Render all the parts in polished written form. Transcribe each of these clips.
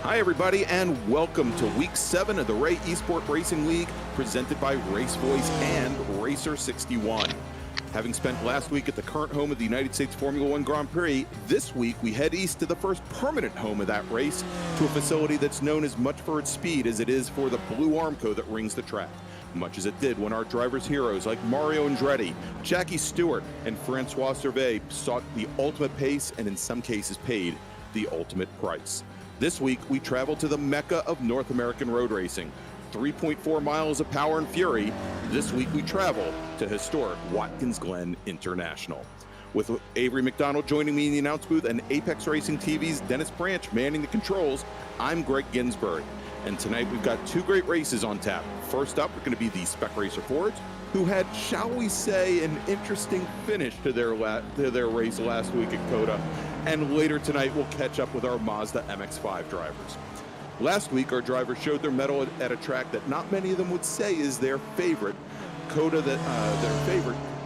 Hi, everybody, and welcome to Week 7 of the Ray eSport Racing League, presented by RaceVoice and Driver61. Having spent last week at the current home of the United States Formula One Grand Prix, this week we head east to the first permanent home of that race, to a facility that's known as much for its speed as it is for the blue Armco that rings the track. Much as it did when our drivers' heroes like Mario Andretti, Jackie Stewart, and Francois Servet sought the ultimate pace and in some cases paid the ultimate price. This week, we travel to the mecca of North American road racing. 3.4 miles of power and fury. This week, we travel to historic Watkins Glen International. With Avery McDonald joining me in the announce booth and Apex Racing TV's Dennis Branch manning the controls, I'm Greg Ginsburg. And tonight, we've got two great races on tap. First up, we're going to be the Spec Racer Fords, who had, shall we say, an interesting finish to their race last week at COTA. And later tonight, we'll catch up with our Mazda MX-5 drivers. Last week, our drivers showed their mettle at a track that not many of them would say is their favorite. COTA,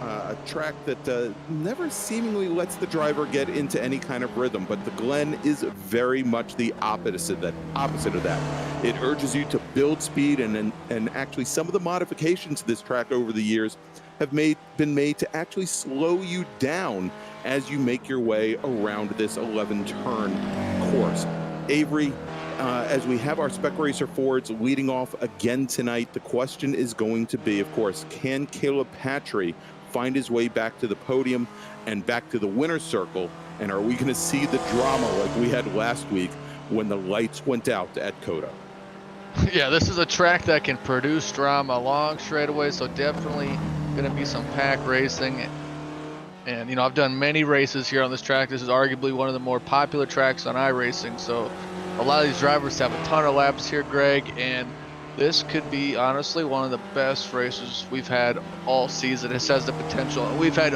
a track that never seemingly lets the driver get into any kind of rhythm, but the Glen is very much the opposite of that. It urges you to build speed, and actually some of the modifications to this track over the years have been made to actually slow you down as you make your way around this 11-turn course. Avery, as we have our Spec Racer Fords leading off again tonight, the question is going to be, of course, can Caleb Patry find his way back to the podium and back to the winner's circle? And are we going to see the drama like we had last week when the lights went out at COTA? Yeah, this is a track that can produce drama long straightaways, so definitely going to be some pack racing. And, you know, I've done many races here on this track. This is arguably one of the more popular tracks on iRacing, so a lot of these drivers have a ton of laps here, Greg, and this could be honestly one of the best races we've had all season. This has the potential. We've had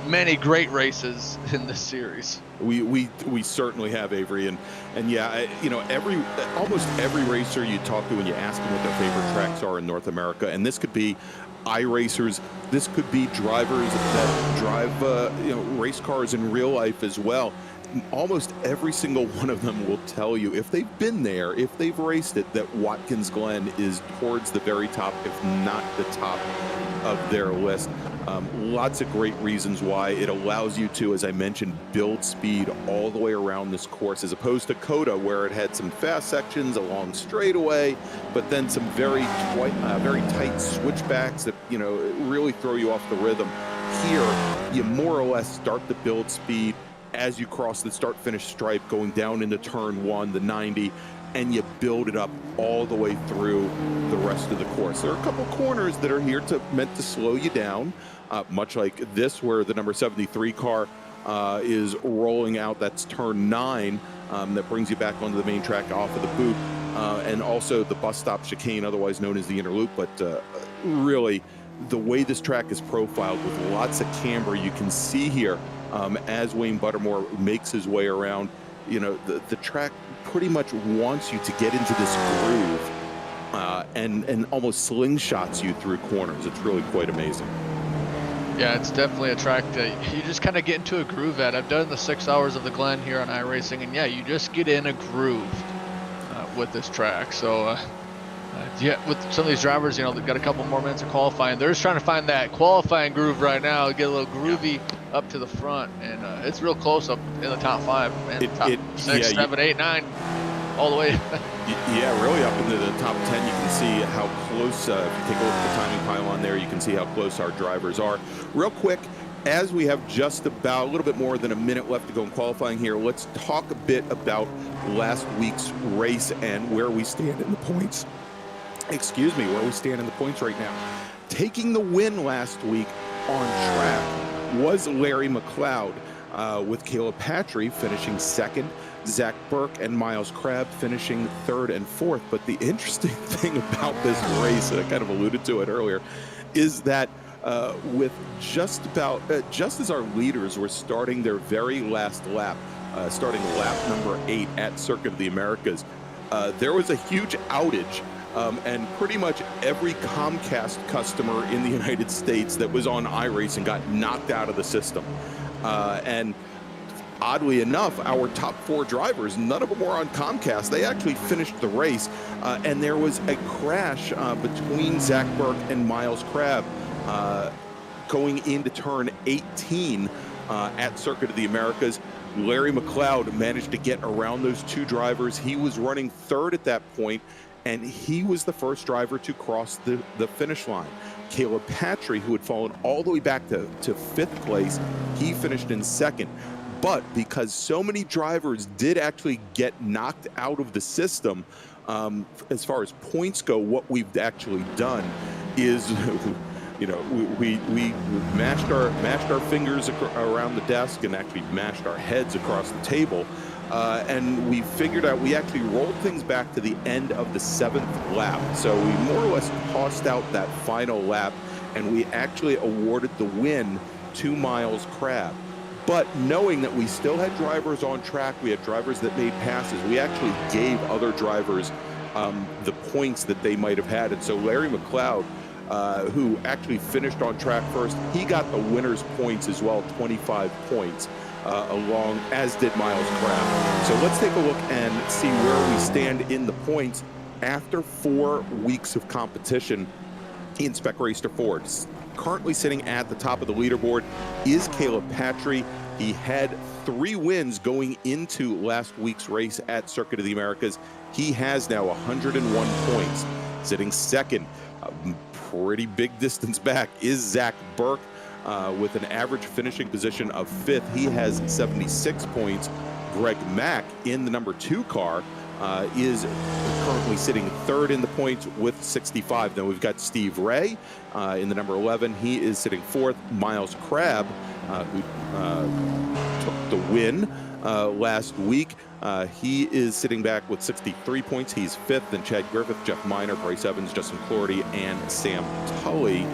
many great races in this series. We certainly have, Avery, and yeah, you know, almost every racer you talk to when you ask them what their favorite tracks are in North America, and this could be iRacers, this could be drivers that drive race cars in real life as well. Almost every single one of them will tell you, if they've been there, if they've raced it, that Watkins Glen is towards the very top, if not the top of their list. Lots of great reasons why it allows you to, as I mentioned, build speed all the way around this course, as opposed to COTA, where it had some fast sections along straightaway, but then some very tight switchbacks that, you know, really throw you off the rhythm. Here, you more or less start to build speed as you cross the start-finish stripe, going down into turn 1, the 90, and you build it up all the way through the rest of the course. There are a couple corners that are meant to slow you down, much like this, where the number 73 car is rolling out. That's turn 9, that brings you back onto the main track off of the boot, and also the bus stop chicane, otherwise known as the inner loop. But really, the way this track is profiled with lots of camber, you can see here, as Wayne Buttermore makes his way around, you know, the track pretty much wants you to get into this groove and almost slingshots you through corners. It's really quite amazing. Yeah, it's definitely a track that you just kind of get into a groove at. I've done the 6 hours of the Glen here on iRacing, and yeah, you just get in a groove with this track. So yeah, with some of these drivers, you know, they've got a couple more minutes of qualifying. They're just trying to find that qualifying groove right now, get a little groovy up to the front, and it's real close up in the top 5, man. Top 6, 7, 8, 9, all the way. Yeah, really up into the top 10. You can see how close, if you take a look at the timing pylon there, you can see how close our drivers are. Real quick, as we have just about a little bit more than a minute left to go in qualifying here, let's talk a bit about last week's race and where we stand in the points. Excuse me, where we stand in the points right now. Taking the win last week on track was Larry McLeod, with Caleb Patry finishing 2nd, Zach Burke and Miles Crabb finishing 3rd and 4th. But the interesting thing about this race, and I kind of alluded to it earlier, is that with just as our leaders were starting their very last lap, starting lap number 8 at Circuit of the Americas, there was a huge outage. And pretty much every Comcast customer in the United States that was on iRacing got knocked out of the system. And oddly enough, our top 4 drivers, none of them were on Comcast. They actually finished the race, and there was a crash between Zach Burke and Miles Crabb going into turn 18 at Circuit of the Americas. Larry McLeod managed to get around those 2 drivers. He was running 3rd at that point, and he was the first driver to cross the finish line. Caleb Patry, who had fallen all the way back to 5th place, he finished in 2nd. But because so many drivers did actually get knocked out of the system, as far as points go, what we've actually done is you know, we mashed our fingers around the desk and actually mashed our heads across the table, and we figured out we actually rolled things back to the end of the 7th lap. So we more or less tossed out that final lap, and we actually awarded the win to Miles Crabb. But knowing that we still had drivers on track, we had drivers that made passes, we actually gave other drivers the points that they might have had. And so Larry McLeod, who actually finished on track first, he got the winner's points as well, 25 points, along, as did Miles Crabb. So let's take a look and see where we stand in the points after 4 weeks of competition in Spec Racer Ford. Currently sitting at the top of the leaderboard is Caleb Patry. He had 3 wins going into last week's race at Circuit of the Americas. He has now 101 points. Sitting second, pretty big distance back, is Zach Burke with an average finishing position of 5th. He has 76 points. Greg Mack in the number 2 car is currently sitting 3rd in the points with 65. Then we've got Steve Ray in the number 11. He is sitting 4th. Miles Crabb, who took the win last week, he is sitting back with 63 points. He's 5th. Then Chad Griffith, Jeff Miner, Bryce Evans, Justin Clordy, and Sam Tully.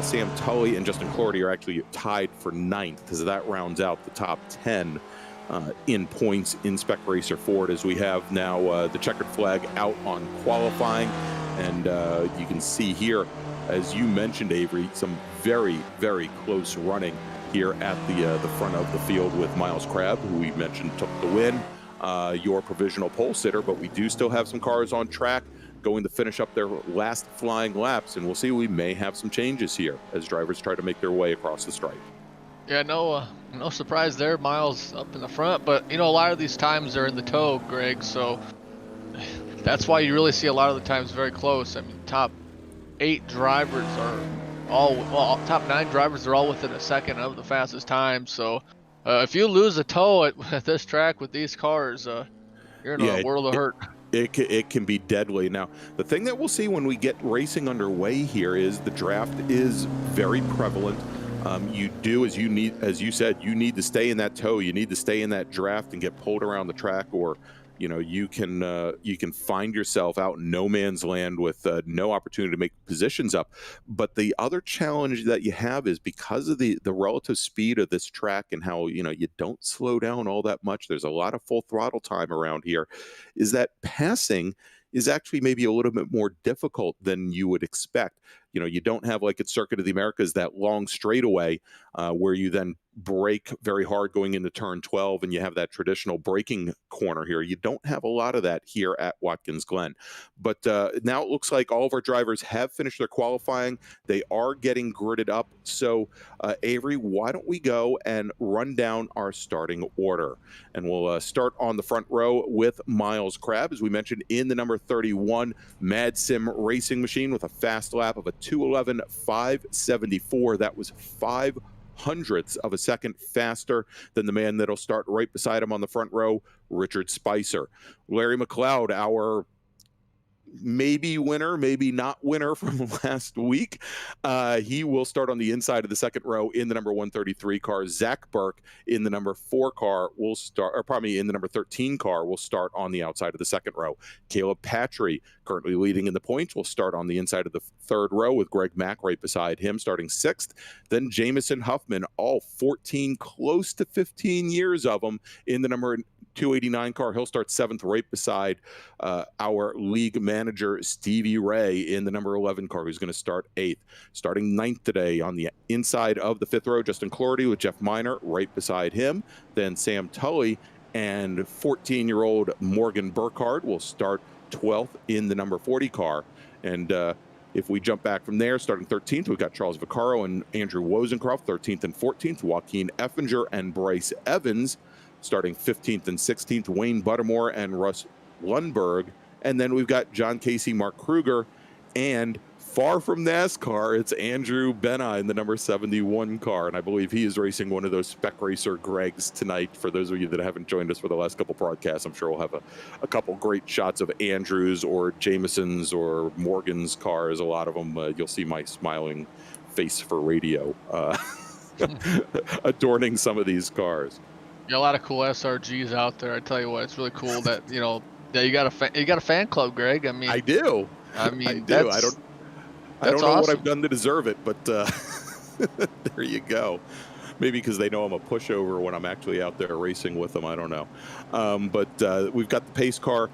Sam Tully and Justin Clordy are actually tied for 9th, because that rounds out the top 10 in points in Spec Racer Ford, as we have now the checkered flag out on qualifying. And you can see here, as you mentioned, Avery, some very, very close running here at the front of the field with Miles Crabb, who we mentioned took the win, your provisional pole sitter. But we do still have some cars on track going to finish up their last flying laps, and we'll see, we may have some changes here as drivers try to make their way across the stripe. Yeah, no surprise there. Miles up in the front, but you know, a lot of these times they're in the toe, Greg. So that's why you really see a lot of the times very close. I mean, top 8 drivers are all, well, top 9 drivers are all within a second of the fastest time. So if you lose a toe at this track with these cars, you're in a world of hurt. It can be deadly. Now, the thing that we'll see when we get racing underway here is the draft is very prevalent. You do, as you said, you need to stay in that toe. You need to stay in that draft and get pulled around the track, or you know, you can find yourself out in no man's land with no opportunity to make positions up. But the other challenge that you have is because of the relative speed of this track and how, you know, you don't slow down all that much. There's a lot of full throttle time around here. Is that passing is actually maybe a little bit more difficult than you would expect. You know, you don't have, like at Circuit of the Americas, that long straightaway where you then brake very hard going into turn 12 and you have that traditional braking corner here. You don't have a lot of that here at Watkins Glen. But now it looks like all of our drivers have finished their qualifying. They are getting gridded up. So Avery, why don't we go and run down our starting order? And we'll start on the front row with Miles Crabb, as we mentioned, in the number 31 Mad Sim Racing Machine with a fast lap of a 2:11.574. That was 0.05 of a second faster than the man that'll start right beside him on the front row, Richard Spicer. Larry McLeod, our maybe winner, maybe not winner from last week. He will start on the inside of the second row in the number 133 car. Zach Burke in the number 4 car will start, or probably in the number 13 car will start on the outside of the second row. Caleb Patry, currently leading in the points, will start on the inside of the third row with Greg Mack right beside him, starting 6th. Then Jamison Huffman, all 14, close to 15 years of them, in the number 289 car. He'll start 7th right beside our league manager, Stevie Ray, in the number 11 car, who's going to start 8th. Starting 9th today on the inside of the 5th row, Justin Clardy with Jeff Miner right beside him. Then Sam Tully and 14-year-old Morgan Burkhardt will start 12th in the number 40 car. And if we jump back from there, starting 13th, we've got Charles Vaccaro and Andrew Wozencroft, 13th and 14th, Joaquin Effinger and Bryce Evans, starting 15th and 16th, Wayne Buttermore and Russ Lundberg. And then we've got John Casey, Mark Kruger, and far from NASCAR, it's Andrew Benna in the number 71 car, and I believe he is racing one of those spec racer Gregs tonight. For those of you that haven't joined us for the last couple broadcasts, I'm sure we'll have a couple great shots of Andrew's or Jameson's or Morgan's cars. A lot of them, you'll see my smiling face for radio adorning some of these cars. Yeah, a lot of cool SRGs out there. I tell you what, it's really cool that that you got a fan club, Greg. I mean, I do. I mean, I do. I don't know awesome. what I've done to deserve it, but there you go. Maybe because they know I'm a pushover when I'm actually out there racing with them. I don't know. But we've got the pace car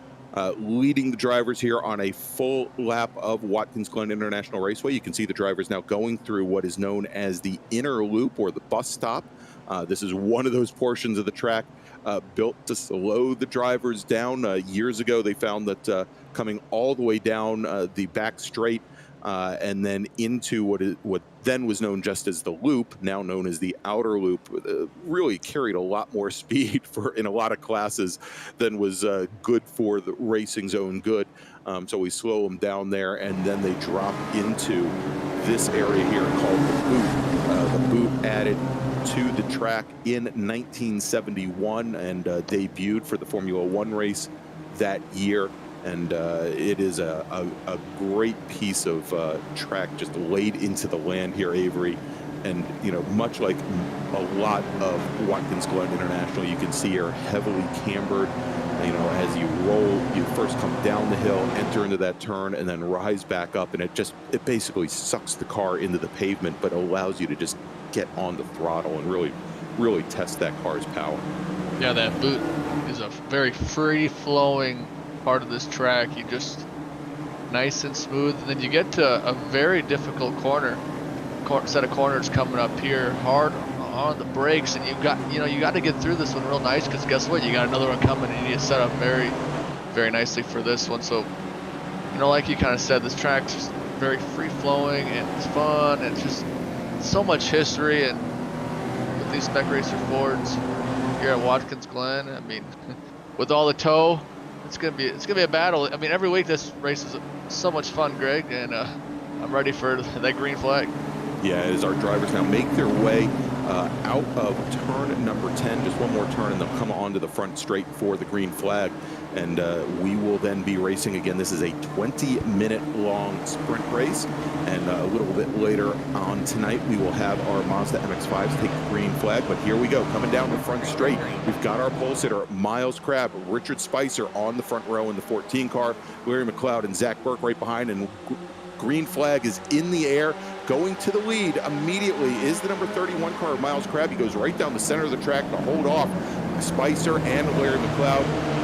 leading the drivers here on a full lap of Watkins Glen International Raceway. You can see the drivers now going through what is known as the inner loop or the bus stop. This is one of those portions of the track built to slow the drivers down. Years ago, they found that coming all the way down the back straight and then into what then was known just as the loop, now known as the outer loop, really carried a lot more speed in a lot of classes than was good for the racing's own good. So we slow them down there, and then they drop into this area here called the boot. The boot added to the track in 1971 and debuted for the Formula One race that year. And it is a great piece of track just laid into the land here, Avery. And, much like a lot of Watkins Glen International, you can see are heavily cambered. As you roll, you first come down the hill, enter into that turn, and then rise back up. And it basically sucks the car into the pavement, but allows you to just get on the throttle and really test that car's power. Yeah, that boot is a very free-flowing part of this track. You just nice and smooth, and then you get to a very difficult set of corners coming up here, hard on the brakes, and you got to get through this one real nice, because guess what, you got another one coming, and you need to set up very, very nicely for this one. So like you kind of said, this track's just very free-flowing, and it's fun, and it's just so much history. And with these spec racer Fords here at Watkins Glen, I mean, with all the tow, it's gonna be a battle. I mean, every week this race is so much fun, Greg, and I'm ready for that green flag. Yeah, as our drivers now make their way out of turn number 10, just one more turn, and they'll come onto the front straight for the green flag. And we will then be racing again. This is a 20-minute long sprint race, and a little bit later on tonight we will have our Mazda MX-5s take the green flag. But here we go, coming down the front straight. We've got our pole sitter, Miles Crabb, Richard Spicer on the front row in the 14 car, Larry McLeod and Zach Burke right behind, and green flag is in the air. Going to the lead immediately is the number 31 car, Miles Crabb. He goes right down the center of the track to hold off Spicer and Larry McLeod.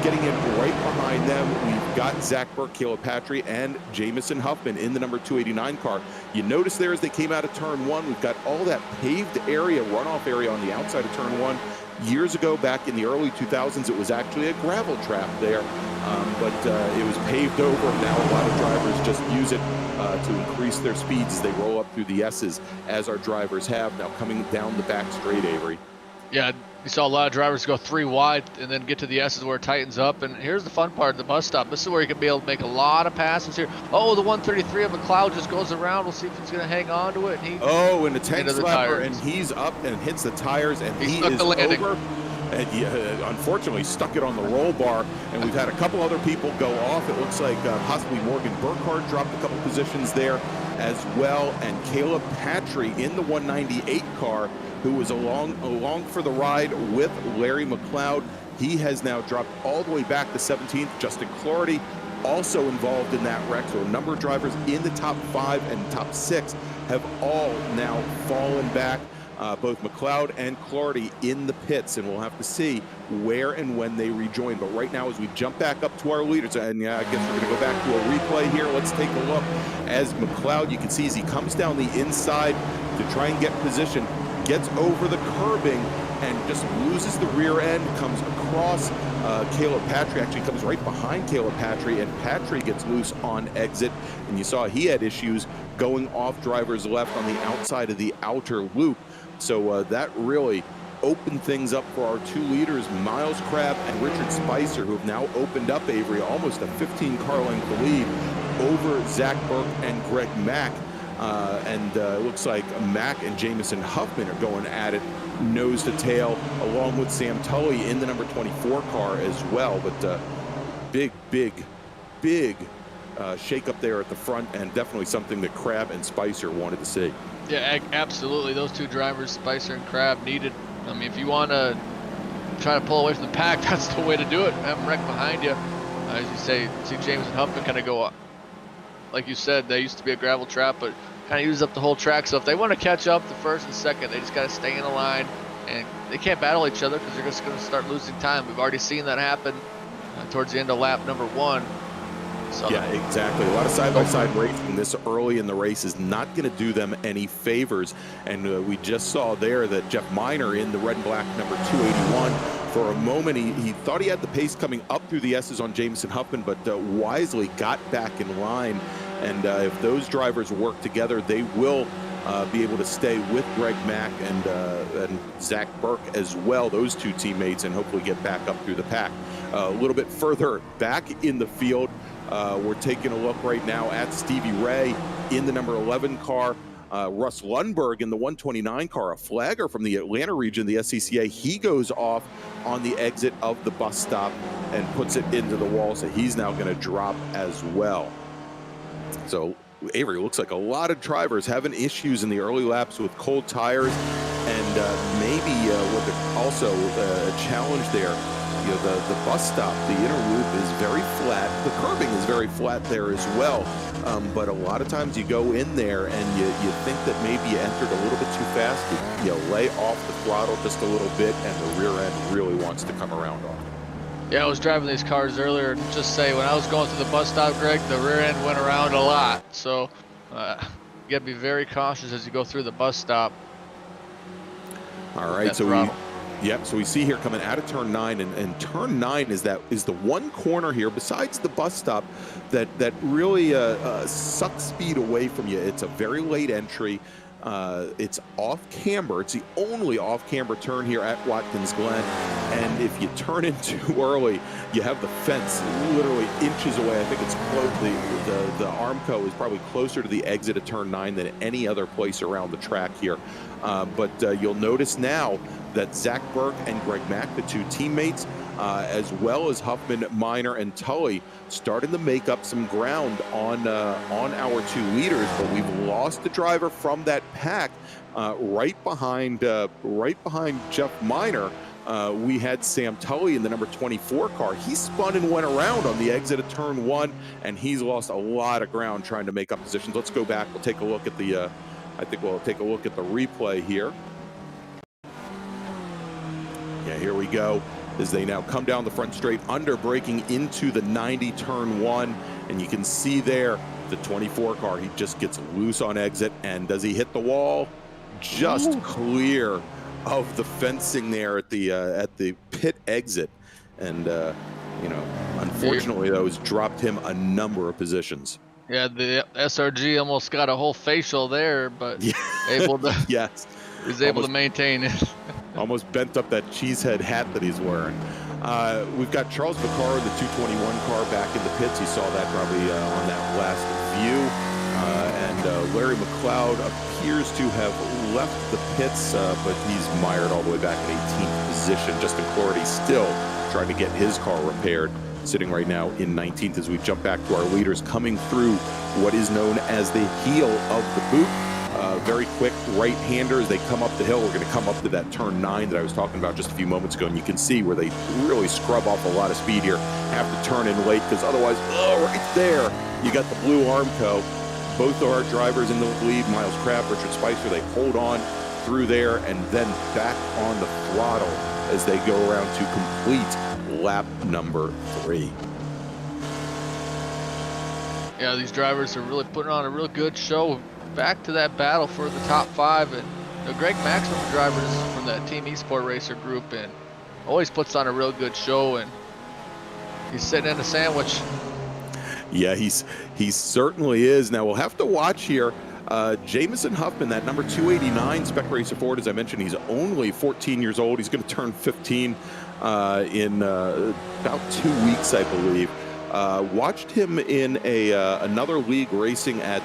Getting in right behind them, we've got Zach Burke, Caleb Patry, and Jamison Huffman in the number 289 car. You notice there as they came out of turn 1, we've got all that paved area, runoff area on the outside of turn 1. Years ago, back in the early 2000s, it was actually a gravel trap there, but it was paved over. Now a lot of drivers just use it to increase their speeds as they roll up through the S's, as our drivers have now coming down the back straight, Avery. Yeah, you saw a lot of drivers go 3 wide and then get to the S's where it tightens up. And here's the fun part, the bus stop. This is where you can be able to make a lot of passes here. Oh, the 133 of McLeod just goes around. We'll see if he's going to hang on to it. And and a tank slapper, and he's up and hits the tires, and he is over. And he unfortunately stuck it on the roll bar, and we've had a couple other people go off. It looks like possibly Morgan Burkhardt dropped a couple positions there as well, and Caleb Patry in the 198 car, who was along for the ride with Larry McLeod. He has now dropped all the way back to 17th. Justin Clardy also involved in that wreck. So a number of drivers in the top 5 and top 6 have all now fallen back. both McLeod and Clardy in the pits, and we'll have to see where and when they rejoin. But right now, as we jump back up to our leaders, and I guess we're going to go back to a replay here. Let's take a look. As McLeod, you can see as he comes down the inside to try and get position, gets over the curbing and just loses the rear end, comes across Caleb Patry, actually comes right behind Caleb Patry, and Patry gets loose on exit. And you saw he had issues going off driver's left on the outside of the outer loop. So that really opened things up for our two leaders, Miles Crabb and Richard Spicer, who have now opened up, Avery, almost a 15-car length lead over Zach Burke and Greg Mack. It looks like Mack and Jamison Huffman are going at it nose to tail, along with Sam Tully in the number 24 car as well. But big shake up there at the front, and definitely something that Crabb and Spicer wanted to see. Yeah, absolutely. Those two drivers, Spicer and Crabb, needed. I mean, if you want to try to pull away from the pack, that's the way to do it. Have them wreck behind you. As you say, see Jamison Huffman kind of go up. Like you said, they used to be a gravel trap, but kind of use up the whole track. So if they want to catch up the first and second, they just got to stay in a line, and they can't battle each other because they're just going to start losing time. We've already seen that happen towards the end of lap number 1. So yeah, exactly. A lot of side-by-side racing this early in the race is not going to do them any favors. And we just saw there that Jeff Miner in the red and black number 281. For a moment, he thought he had the pace coming up through the S's on Jamison Huffman, but wisely got back in line. And if those drivers work together, they will be able to stay with Greg Mack and Zach Burke as well, those two teammates, and hopefully get back up through the pack. A little bit further back in the field, we're taking a look right now at Stevie Ray in the number 11 car. Russ Lundberg in the 129 car, a flagger from the Atlanta region, the SCCA. He goes off on the exit of the bus stop and puts it into the wall, so he's now going to drop as well. So Avery, looks like a lot of drivers having issues in the early laps with cold tires, and maybe also a challenge there. You know, the bus stop, the inner loop is very flat. The curbing is very flat there as well. But a lot of times you go in there and you think that maybe you entered a little bit too fast. You lay off the throttle just a little bit, and the rear end really wants to come around on it. yeah, I was driving these cars earlier, and just say when I was going through the bus stop, Greg, the rear end went around a lot. So you got to be very cautious as you go through the bus stop. All right, so so we see here coming out of turn 9, and turn 9 is the one corner here besides the bus stop that really sucks speed away from you. It's a very late entry. It's off camber. It's the only off camber turn here at Watkins Glen, and if you turn in too early, you have the fence literally inches away. I think it's close. The Armco is probably closer to the exit of turn 9 than any other place around the track here. But you'll notice now that Zach Burke and Greg Mack, the two teammates, as well as Huffman, Miner, and Tully, starting to make up some ground on our two leaders. But we've lost the driver from that pack right behind Jeff Miner. We had Sam Tully in the number 24 car. He spun and went around on the exit of turn 1, and he's lost a lot of ground trying to make up positions. Let's go back. We'll take a look at the I think we'll take a look at the replay here. Yeah, here we go as they now come down the front straight, under braking into the 90 turn 1, and you can see there the 24 car. He just gets loose on exit, and does he hit the wall? Just clear of the fencing there at the pit exit, and you know, unfortunately those dropped him a number of positions. Yeah, the SRG almost got a whole facial there, but able to he's able to maintain it. Almost bent up that cheesehead hat that he's wearing. We've got Charles Vaccaro, the 221 car, back in the pits. You saw that probably on that last view. And Larry McLeod appears to have left the pits, but he's mired all the way back in 18th position. Justin Clardy still trying to get his car repaired, sitting right now in 19th as we jump back to our leaders coming through what is known as the heel of the boot. Very quick right-hander as they come up the hill. We're going to come up to that turn 9 that I was talking about just a few moments ago, and you can see where they really scrub off a lot of speed here. Have to turn in late because otherwise, right there, you got the blue Armco. Both of our drivers in the lead, Miles Crabb, Richard Spicer, they hold on through there and then back on the throttle as they go around to complete lap number 3. Yeah, these drivers are really putting on a real good show. Back to that battle for the top 5, and Greg Maxwell, the drivers from that Team eSport Racer group, and always puts on a real good show, and he's sitting in a sandwich. Yeah, he certainly is. Now we'll have to watch here. Jamison Huffman, that number 289 Spec Racer Ford, as I mentioned, he's only 14 years old. He's going to turn 15 in about 2 weeks, I believe. Watched him in another league racing at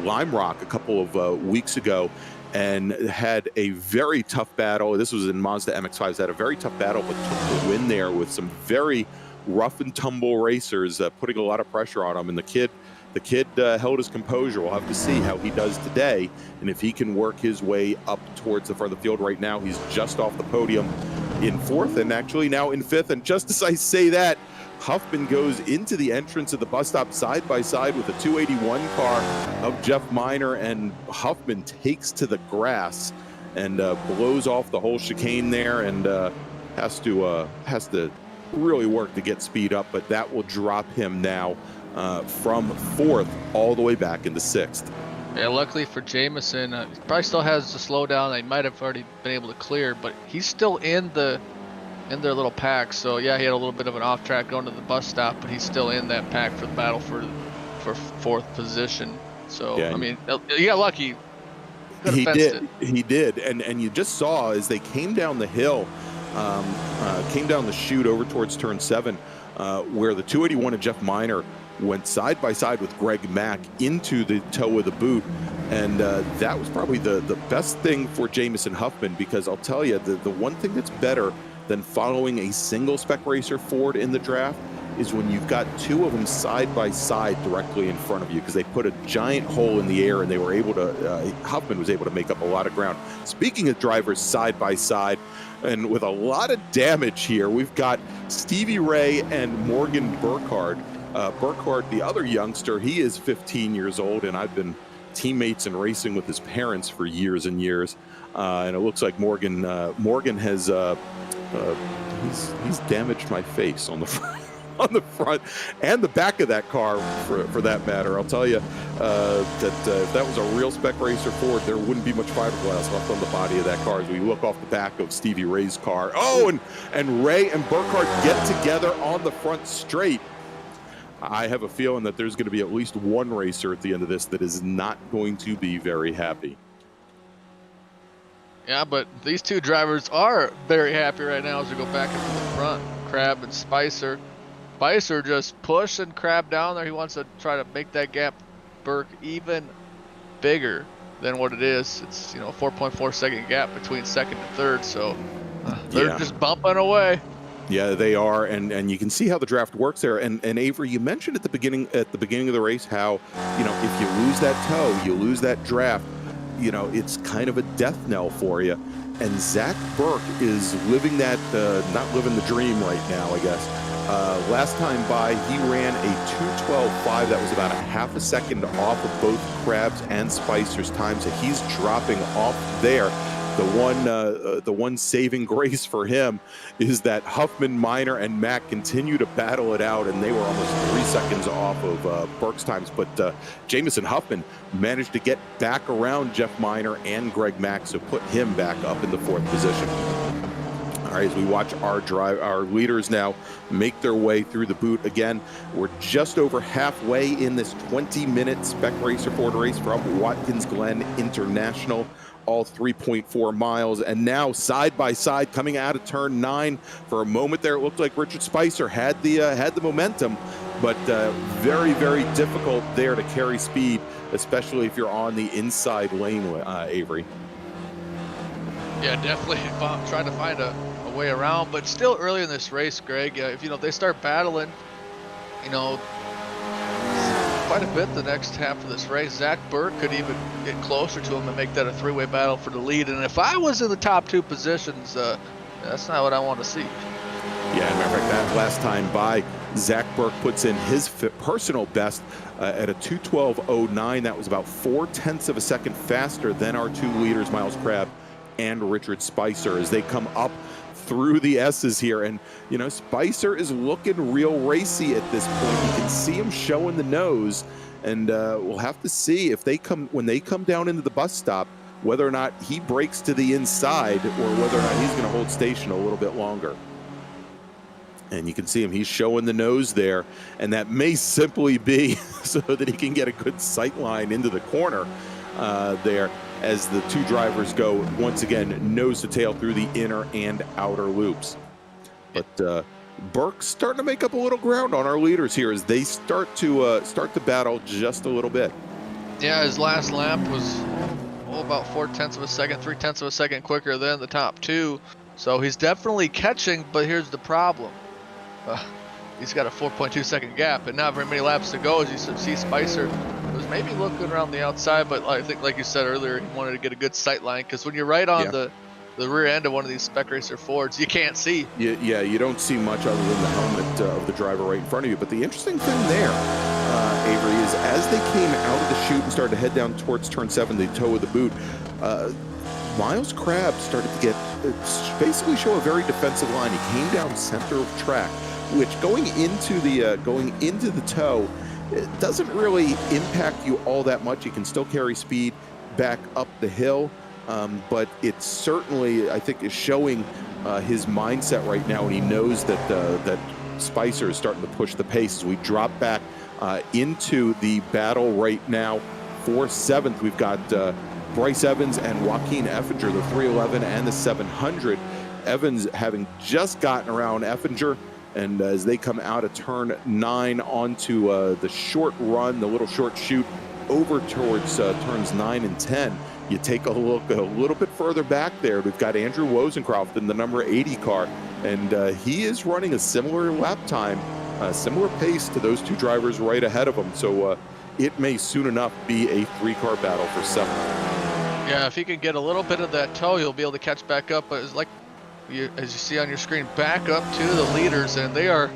Lime Rock a couple of weeks ago, and had a very tough battle. This was in Mazda MX-5s. Had a very tough battle, but took the win there with some very rough and tumble racers, putting a lot of pressure on him. And the kid held his composure. We'll have to see how he does today, and if he can work his way up towards the front of the field. Right now, he's just off the podium in 4th, and actually now in 5th. And just as I say that, Huffman goes into the entrance of the bus stop side by side with the 281 car of Jeff Miner, and Huffman takes to the grass and blows off the whole chicane there, and has to really work to get speed up. But that will drop him now from 4th all the way back into 6th. Yeah, luckily for Jamison, he probably still has the slowdown. They might have already been able to clear, but he's still in their little pack. So yeah, he had a little bit of an off track going to the bus stop, but he's still in that pack for the battle for 4th position. So yeah, I mean, he got lucky. He did, and you just saw as they came down the hill, came down the chute over towards turn 7, where the 281 of Jeff Miner went side by side with Greg Mack into the toe of the boot. And that was probably the best thing for Jamison Huffman, because I'll tell you, the one thing that's better than following a single Spec Racer Ford in the draft is when you've got 2 of them side by side directly in front of you, because they put a giant hole in the air, and they were able to, Huffman was able to make up a lot of ground. Speaking of drivers side by side, and with a lot of damage here, we've got Stevie Ray and Morgan Burkhardt. Burkhardt, the other youngster, he is 15 years old, and I've been teammates and racing with his parents for years and years. And it looks like Morgan has he's damaged my face on the front, on the front and the back of that car, for that matter. I'll tell you that if that was a real Spec Racer Ford, there wouldn't be much fiberglass left on the body of that car as we look off the back of Stevie Ray's car. Oh, and Ray and Burkhardt get together on the front straight. I have a feeling that there's going to be at least one racer at the end of this that is not going to be very happy. Yeah, but these 2 drivers are very happy right now as we go back into the front. Crab and Spicer. Spicer just pushing Crab down there. He wants to try to make that gap, Burke, even bigger than what it is. It's, 4.4 second gap between 2nd and 3rd, so they're just bumping away. Yeah, they are, and you can see how the draft works there. And Avery, you mentioned at the beginning of the race how, if you lose that toe, you lose that draft, it's kind of a death knell for you. And Zach Burke is living that, not living the dream right now, I guess. Last time by, he ran a 2:12.5. That was about a half a second off of both Crab's and Spicer's time, so he's dropping off there. The one saving grace for him is that Huffman, Miner, and Mack continue to battle it out, and they were almost 3 seconds off of Burke's times. But Jamison Huffman managed to get back around Jeff Miner and Greg Mack, so put him back up in the 4th position. All right, as we watch our leaders now make their way through the boot again, we're just over halfway in this 20-minute Spec Racer Ford race from Watkins Glen International. All 3.4 miles, and now side by side coming out of turn 9. For a moment there, it looked like Richard Spicer had the momentum, but very, very difficult there to carry speed, especially if you're on the inside lane, Avery. Yeah, definitely trying to find a way around, but still early in this race, Greg. If they start battling, quite a bit the next half of this race. Zach Burke could even get closer to him and make that a 3-way battle for the lead. And if I was in the top 2 positions, that's not what I want to see. Yeah, as a matter of fact, that last time by, Zach Burke puts in his personal best at a 2:12.09. That was about 0.4 of a second faster than our two leaders, Miles Crabb and Richard Spicer, as they come up through the S's here. And, you know, Spicer is looking real racy at this point. You can see him showing the nose, and we'll have to see if when they come down into the bus stop, whether or not he breaks to the inside or whether or not he's going to hold station a little bit longer. And you can see him, he's showing the nose there, and that may simply be so that he can get a good sight line into the corner there, as the two drivers go once again nose to tail through the inner and outer loops. But Burke's starting to make up a little ground on our leaders here as they start to battle just a little bit. Yeah, his last lap was about 0.4 of a second, 0.3 of a second quicker than the top two. So he's definitely catching, but here's the problem. He's got a 4.2 second gap and not very many laps to go. As you see, Spicer was maybe looking around the outside, but I think, like you said earlier, he wanted to get a good sight line, because when you're right on the rear end of one of these Spec Racer Fords, you can't see. Yeah, you don't see much other than the helmet of the driver right in front of you. But the interesting thing there, Avery, is as they came out of the chute and started to head down towards turn 7, the toe of the boot, Miles Crabb started to basically show a very defensive line. He came down center of track, which going into the toe, it doesn't really impact you all that much. You can still carry speed back up the hill, but it certainly, I think, is showing his mindset right now, and he knows that Spicer is starting to push the pace. As we drop back into the battle right now for 7th, we've got Bryce Evans and Joaquin Effinger, the 311 and the 700. Evans having just gotten around Effinger, and as they come out of turn 9 onto the short run, the little short chute over towards turns 9 and 10, you take a look a little bit further back there. We've got Andrew Wozencroft in the number 80 car, and he is running a similar lap time, similar pace to those two drivers right ahead of him. So it may soon enough be a 3-car battle for 7th. Yeah, if he can get a little bit of that toe, he'll be able to catch back up. But it's like, as you see on your screen, back up to the leaders, and they are,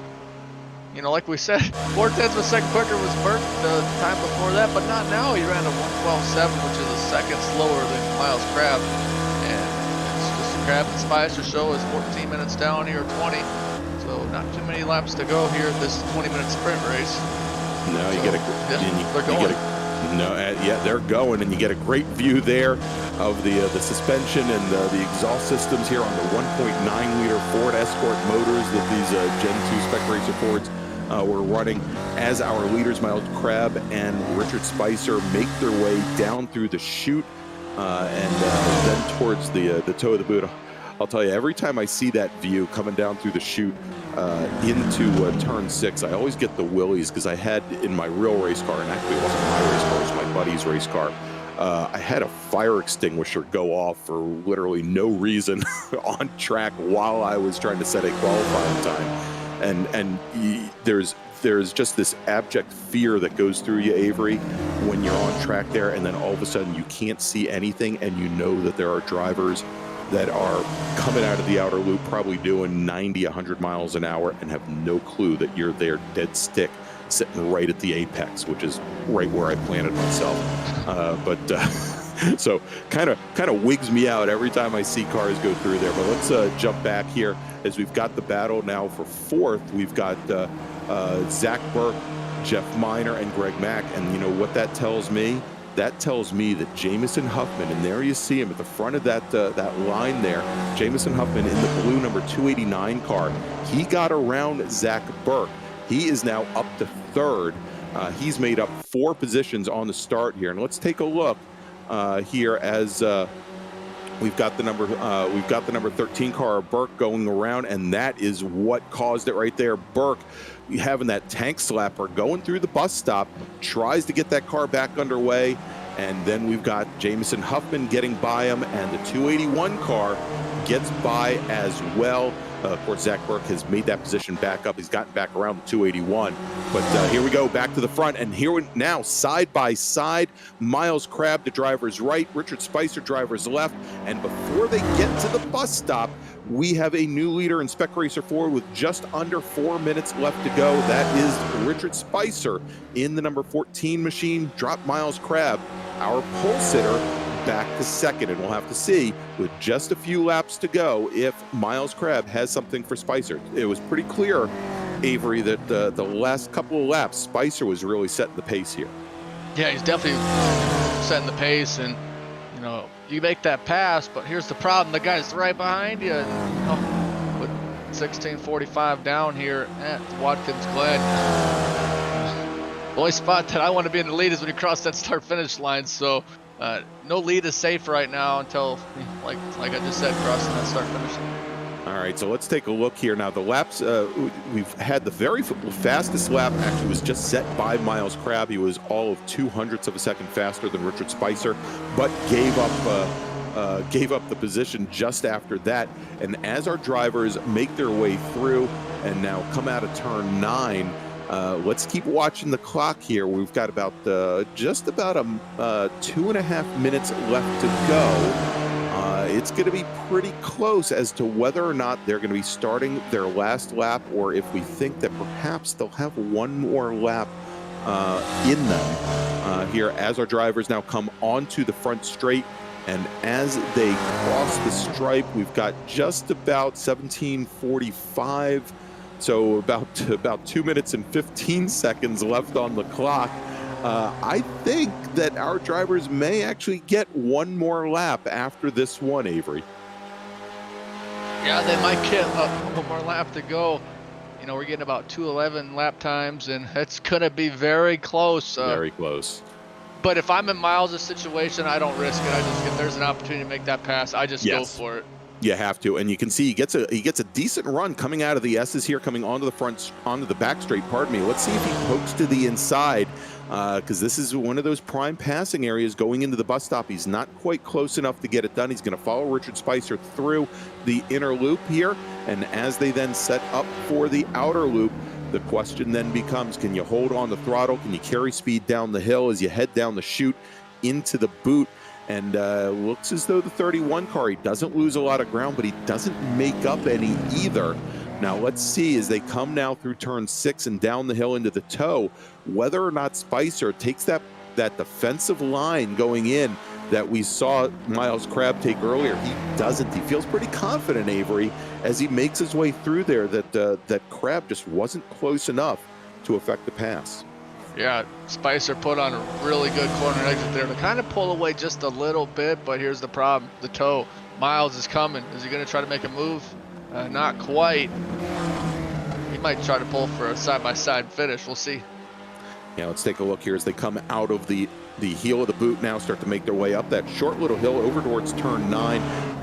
you know, like we said, 0.4 of a second quicker was Burke the time before that, but not now. He ran a 1:12.7, which is a second slower than Miles Crabb. And it's just Crabb and Spicer show is 14 minutes down here, 20. So not too many laps to go here, this 20-minute sprint race. No, you get a, they're going. They're going, and you get a great view there of the suspension and the exhaust systems here on the 1.9-liter Ford Escort motors that these Gen 2 Spec Racer Fords were running, as our leaders Miles Crabb and Richard Spicer make their way down through the chute and then towards the toe of the boot. I'll tell you, every time I see that view coming down through the chute into turn 6, I always get the willies, because I had in my real race car, and actually it wasn't my race car, it was my buddy's race car, I had a fire extinguisher go off for literally no reason on track while I was trying to set a qualifying time. And there's just this abject fear that goes through you, Avery, when you're on track there, and then all of a sudden you can't see anything, and you know that there are drivers that are coming out of the outer loop probably doing 90, 100 miles an hour and have no clue that you're there dead stick, sitting right at the apex, which is right where I planted myself. So kind of wigs me out every time I see cars go through there. But let's jump back here, as we've got the battle now for 4th. We've got Zach Burke, Jeff Miner, and Greg Mack. And you know what that tells me? That tells me that Jamison Huffman, and there you see him at the front of that line there, Jamison Huffman in the blue number 289 car, he got around Zach Burke. He is now up to 3rd. He's made up 4 positions on the start here, and let's take a look here as we've got the number 13 car, Burke, going around, and that is what caused it right there. Burke having that tank slapper going through the bus stop, tries to get that car back underway, and then we've got Jamison Huffman getting by him, and the 281 car gets by as well. Of course, Zach Burke has made that position back up. He's gotten back around the 281. But here we go, back to the front. And here now, side by side, Miles Crabb to driver's right, Richard Spicer driver's left. And before they get to the bus stop, we have a new leader in Spec Racer 4 with just under 4 minutes left to go. That is Richard Spicer in the number 14 machine. Dropped Miles Crabb, our pole sitter, back to second, and we'll have to see with just a few laps to go if Miles Crabb has something for Spicer. It was pretty clear, Avery, that the last couple of laps, Spicer was really setting the pace here. Yeah, he's definitely setting the pace, and you know, you make that pass, but here's the problem: the guy's right behind you. And, you know, with 16:45 down here at Watkins Glen, the only spot that I want to be in the lead is when you cross that start-finish line. So. No lead is safe right now until, like I just said, crossing that start finish. All right, so let's take a look here now. The laps, we've had the very fastest lap actually was just set by Miles Crabb. He was all of 0.02 of a second faster than Richard Spicer, but gave up the position just after that. And as our drivers make their way through and now come out of turn 9, let's keep watching the clock here. We've got about just about 2.5 minutes left to go. It's going to be pretty close as to whether or not they're going to be starting their last lap, or if we think that perhaps they'll have one more lap in them here as our drivers now come onto the front straight. And as they cross the stripe, we've got just about 17:45. So about 2 minutes and 15 seconds left on the clock. I think that our drivers may actually get one more lap after this one, Avery. Yeah, they might get one more lap to go. You know, we're getting about 2:11 lap times, and it's gonna be very close. Very close. But if I'm in Miles' situation, I don't risk it. If there's an opportunity to make that pass, I just go for it. You have to, and you can see he gets a decent run coming out of the S's here, coming onto the back straight. Pardon me. Let's see if he pokes to the inside, because this is one of those prime passing areas going into the bus stop. He's not quite close enough to get it done. He's going to follow Richard Spicer through the inner loop here, and as they then set up for the outer loop, the question then becomes: can you hold on the throttle? Can you carry speed down the hill as you head down the chute into the boot? And looks as though the 31 car, he doesn't lose a lot of ground, but he doesn't make up any either. Now let's see as they come now through turn 6 and down the hill into the toe, whether or not Spicer takes that defensive line going in that we saw Miles Crabb take earlier. He doesn't. He feels pretty confident, Avery, as he makes his way through there, that Crabb just wasn't close enough to affect the pass. Yeah, Spicer put on a really good corner exit there to kind of pull away just a little bit, but here's the problem: the toe. Miles is coming. Is he going to try to make a move? Not quite. He might try to pull for a side-by-side finish. We'll see. Yeah, let's take a look here as they come out of the heel of the boot now, start to make their way up that short little hill over towards turn 9.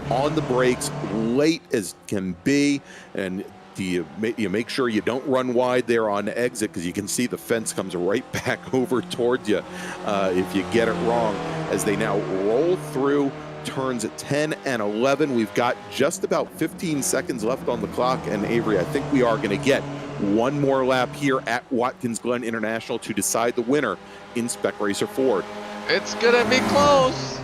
On the brakes, late as can be, and you make sure you don't run wide there on exit, because you can see the fence comes right back over towards you if you get it wrong. As they now roll through turns 10 and 11, we've got just about 15 seconds left on the clock, and Avery, I think we are going to get one more lap here at Watkins Glen International to decide the winner in Spec Racer 4. It's gonna be close.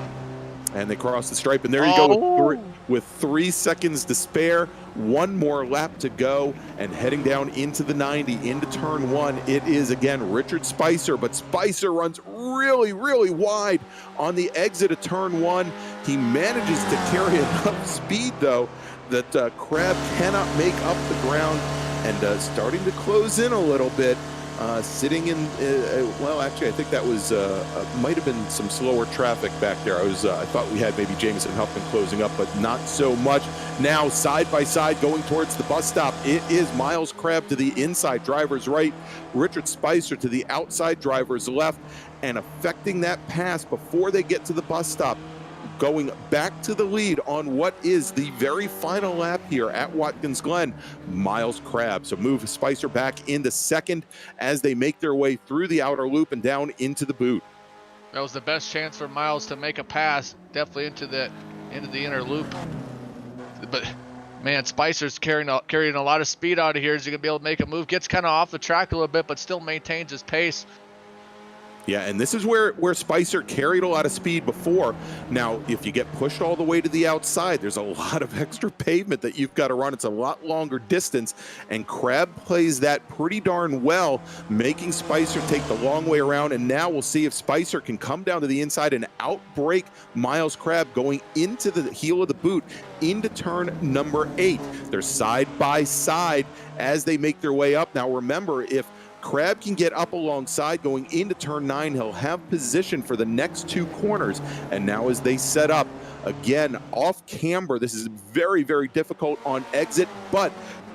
And they cross the stripe, and there you go with 3 seconds to spare. One more lap to go, and heading down into the 90, into turn 1, it is again Richard Spicer, but Spicer runs really, really wide on the exit of turn 1. He manages to carry enough speed, though, that Crabb cannot make up the ground, and starting to close in a little bit. Sitting in, well, actually, I think that was might have been some slower traffic back there. I thought we had maybe Jameson Huffman closing up, but not so much. Now, side by side, going towards the bus stop, it is Miles Crabb to the inside driver's right, Richard Spicer to the outside driver's left, and affecting that pass before they get to the bus stop, going back to the lead on what is the very final lap here at Watkins Glen, Miles Crabb. So move Spicer back into second as they make their way through the outer loop and down into the boot. That was the best chance for Miles to make a pass, definitely into the inner loop. But Man, Spicer's carrying a lot of speed out of here. Is he gonna be able to make a move? Gets kind of off the track a little bit, but still maintains his pace. Yeah, and this is where Spicer carried a lot of speed before. Now, if you get pushed all the way to the outside, there's a lot of extra pavement that you've got to run. It's a lot longer distance, and Crab plays that pretty darn well, making Spicer take the long way around. And now we'll see if Spicer can come down to the inside and outbrake Miles Crab going into the heel of the boot into turn number 8. They're side by side as they make their way up. Now, remember, if Crab can get up alongside going into turn 9, he'll have position for the next 2 corners. And now as they set up, again, off camber, this is very, very difficult on exit, but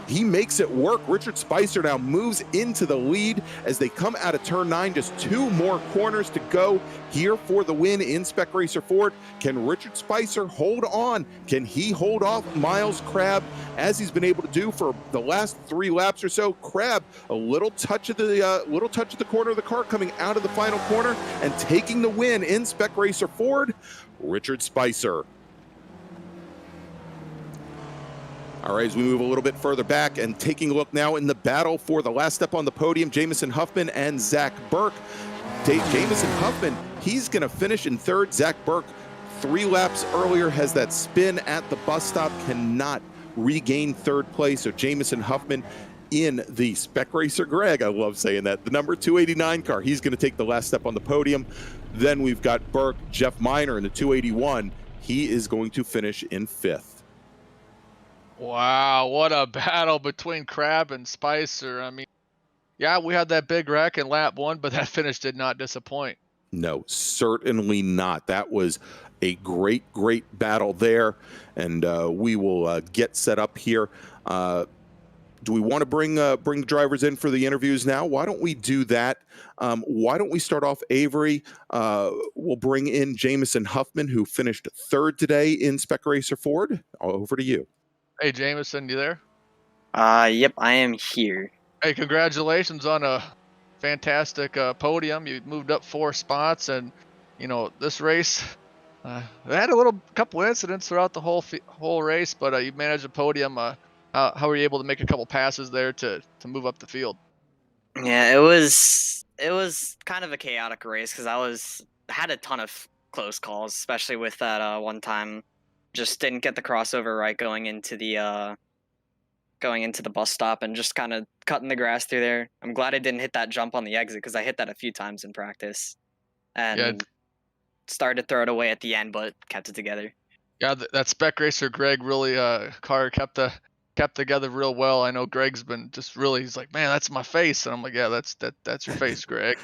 he makes it work. Richard Spicer now moves into the lead as they come out of turn 9. Just 2 more corners to go here for the win in Spec Racer Ford. Can Richard Spicer hold on? Can he hold off Miles Crab as he's been able to do for the last 3 laps or so? Crab, a little touch of the corner of the car coming out of the final corner and taking the win in Spec Racer Ford. Richard Spicer. All right, as we move a little bit further back and taking a look now in the battle for the last step on the podium, Jamison Huffman and Zach Burke. Jamison Huffman, he's going to finish in 3rd. Zach Burke, 3 laps earlier, has that spin at the bus stop, cannot regain 3rd place. So Jamison Huffman in the Spec Racer Greg, I love saying that, the number 289 car, he's going to take the last step on the podium. Then we've got Burke, Jeff Miner in the 281. He is going to finish in 5th. Wow, what a battle between Crab and Spicer. I mean, yeah, we had that big wreck in lap 1, but that finish did not disappoint. No, certainly not. That was a great, great battle there, and we will get set up here. Do we want to bring the drivers in for the interviews now? Why don't we do that? Why don't we start off Avery? We'll bring in Jamison Huffman, who finished 3rd today in Spec Racer Ford. Over to you. Hey, Jamison, you there? Yep, I am here. Hey, congratulations on a fantastic podium. You moved up 4 spots, and you know this race. They had a couple incidents throughout the whole race, but you managed a podium. How were you able to make a couple passes there to move up the field? Yeah, it was kind of a chaotic race because I had a ton of close calls, especially with that one time. Just didn't get the crossover right going into the bus stop and just kind of cutting the grass through there. I'm glad I didn't hit that jump on the exit because I hit that a few times in practice, and started to throw it away at the end, but kept it together. Yeah, that Spec Racer Greg really car kept together real well. I know Greg's been just really, he's like, man, that's my face, and I'm like, yeah, that's your face, Greg.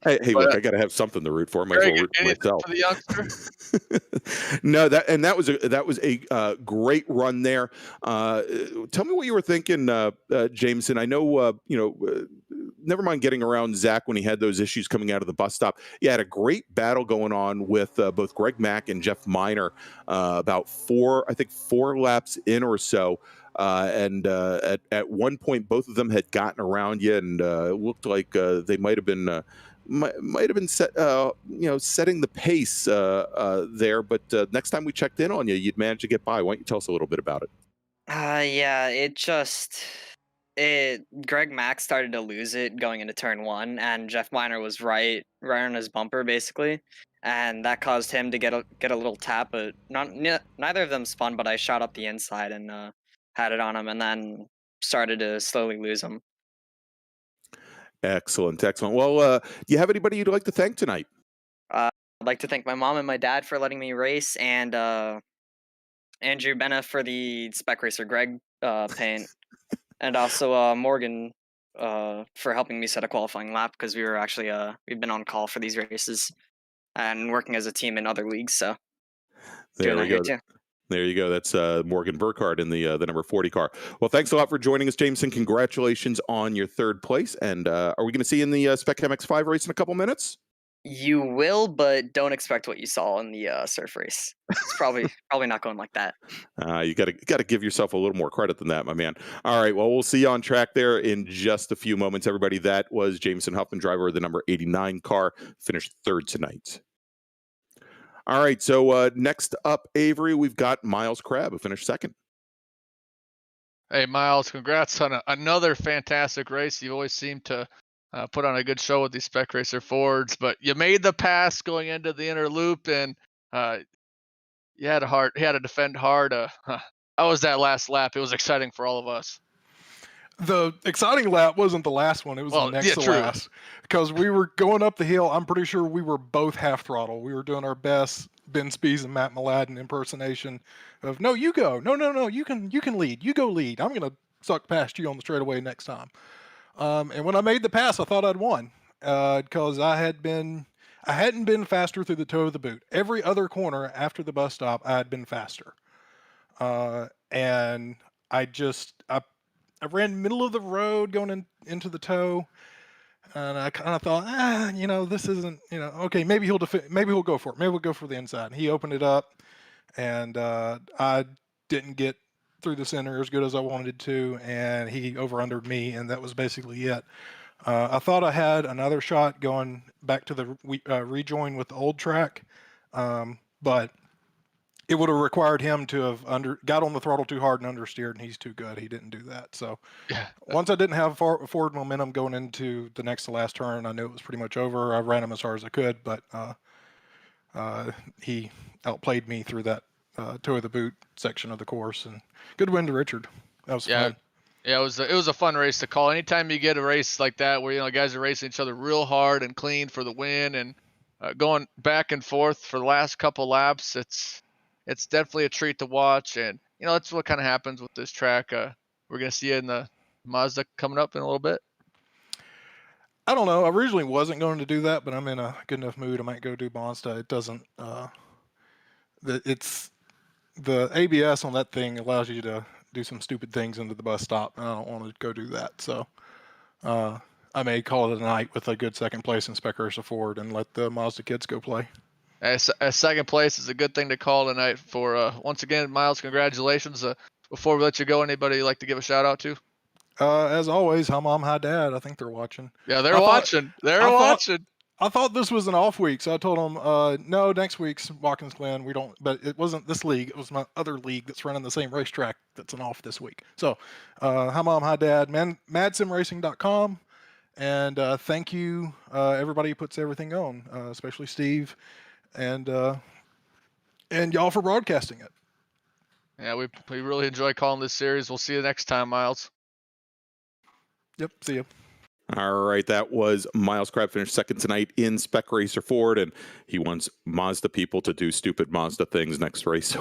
Hey, look, I got to have something to root for. Might as well root for myself. For the youngster? No, that was a great run there. Tell me what you were thinking, Jameson. I know never mind getting around Zach when he had those issues coming out of the bus stop. You had a great battle going on with both Greg Mack and Jeff Miner about 4 laps in or so. And at one point, both of them had gotten around you, and it looked like they might have been setting the pace there. But next time we checked in on you, you'd managed to get by. Why don't you tell us a little bit about it? Yeah, Greg Mack started to lose it going into turn 1, and Jeff Miner was right on his bumper basically, and that caused him to get a little tap. But neither of them spun, but I shot up the inside and had it on him, and then started to slowly lose him. Excellent. Well, do you have anybody you'd like to thank tonight? I'd like to thank my mom and my dad for letting me race, and Andrew Benna for the Spec Racer Greg paint, and also Morgan for helping me set a qualifying lap, because we were actually we've been on call for these races and working as a team in other leagues. So there we go. There you go. That's Morgan Burkhardt in the number 40 car. Well, thanks a lot for joining us, Jameson. Congratulations on your 3rd place. And are we going to see you in the Spec MX5 race in a couple minutes? You will, but don't expect what you saw in the surf race. It's probably not going like that. You got to give yourself a little more credit than that, my man. All right. Well, we'll see you on track there in just a few moments, everybody. That was Jamison Huffman, driver of the number 89 car, finished 3rd tonight. All right, so next up, Avery, we've got Miles Crab, who finished 2nd. Hey, Miles, congrats on another fantastic race. You always seem to put on a good show with these Spec Racer Fords, but you made the pass going into the inner loop, and you had to defend hard. How was that last lap? It was exciting for all of us. The exciting lap wasn't the last one. It was the next to true. last. Because we were going up the hill. I'm pretty sure we were both half throttle. We were doing our best Ben Spees and Matt Mladen impersonation of, no, you go. No, you can lead. You go lead. I'm going to suck past you on the straightaway next time. And when I made the pass, I thought I'd won. Because I hadn't been faster through the toe of the boot. Every other corner after the bus stop, I had been faster. And I ran middle of the road going into the toe, and I kind of thought, this isn't, okay, maybe he'll go for it. Maybe we'll go for the inside. And he opened it up, and I didn't get through the center as good as I wanted to, and he over-undered me, and that was basically it. I thought I had another shot going back to the rejoin with the old track, but it would have required him to have got on the throttle too hard and understeered, and he's too good. He didn't do that. So once I didn't have forward momentum going into the next to last turn, I knew it was pretty much over. I ran him as hard as I could, but he outplayed me through that toe of the boot section of the course. And good win to Richard. That was fun. Yeah, it was a fun race to call. Anytime you get a race like that where guys are racing each other real hard and clean for the win and going back and forth for the last couple laps, it's definitely a treat to watch, and that's what kind of happens with this track. We're gonna see it in the Mazda coming up in a little bit. I don't know. I originally wasn't going to do that, but I'm in a good enough mood. I might go do Mazda. It doesn't. It's the ABS on that thing allows you to do some stupid things into the bus stop, and I don't want to go do that. So I may call it a night with a good second place in Spec Racer Ford and let the Mazda kids go play. As second place is a good thing to call tonight. For once again, Miles, congratulations. Before we let you go, anybody you'd like to give a shout out to? As always, hi mom, hi dad. I think they're watching. Yeah, they're watching. I thought this was an off week, so I told them, no, next week's Watkins Glen. We don't, but it wasn't this league. It was my other league that's running the same racetrack that's an off this week. So, hi mom, hi dad, madsimracing.com. And thank you, everybody who puts everything on, especially Steve. And y'all for broadcasting it. Yeah, we really enjoy calling this series. We'll see you next time, Miles. Yep, see you. All right, that was Miles Crab, finished second tonight in Spec Racer Ford, and he wants Mazda people to do stupid Mazda things next race, so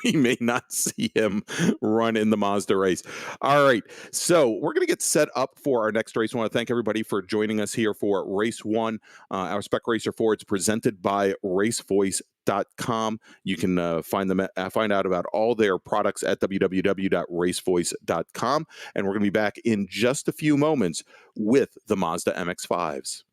we may not see him run in the Mazda race. All right, so we're going to get set up for our next race. I want to thank everybody for joining us here for Race 1, our Spec Racer Fords presented by RaceVoice.com. You can find out about all their products at www.racevoice.com, and we're going to be back in just a few moments with the Mazda MX-5s.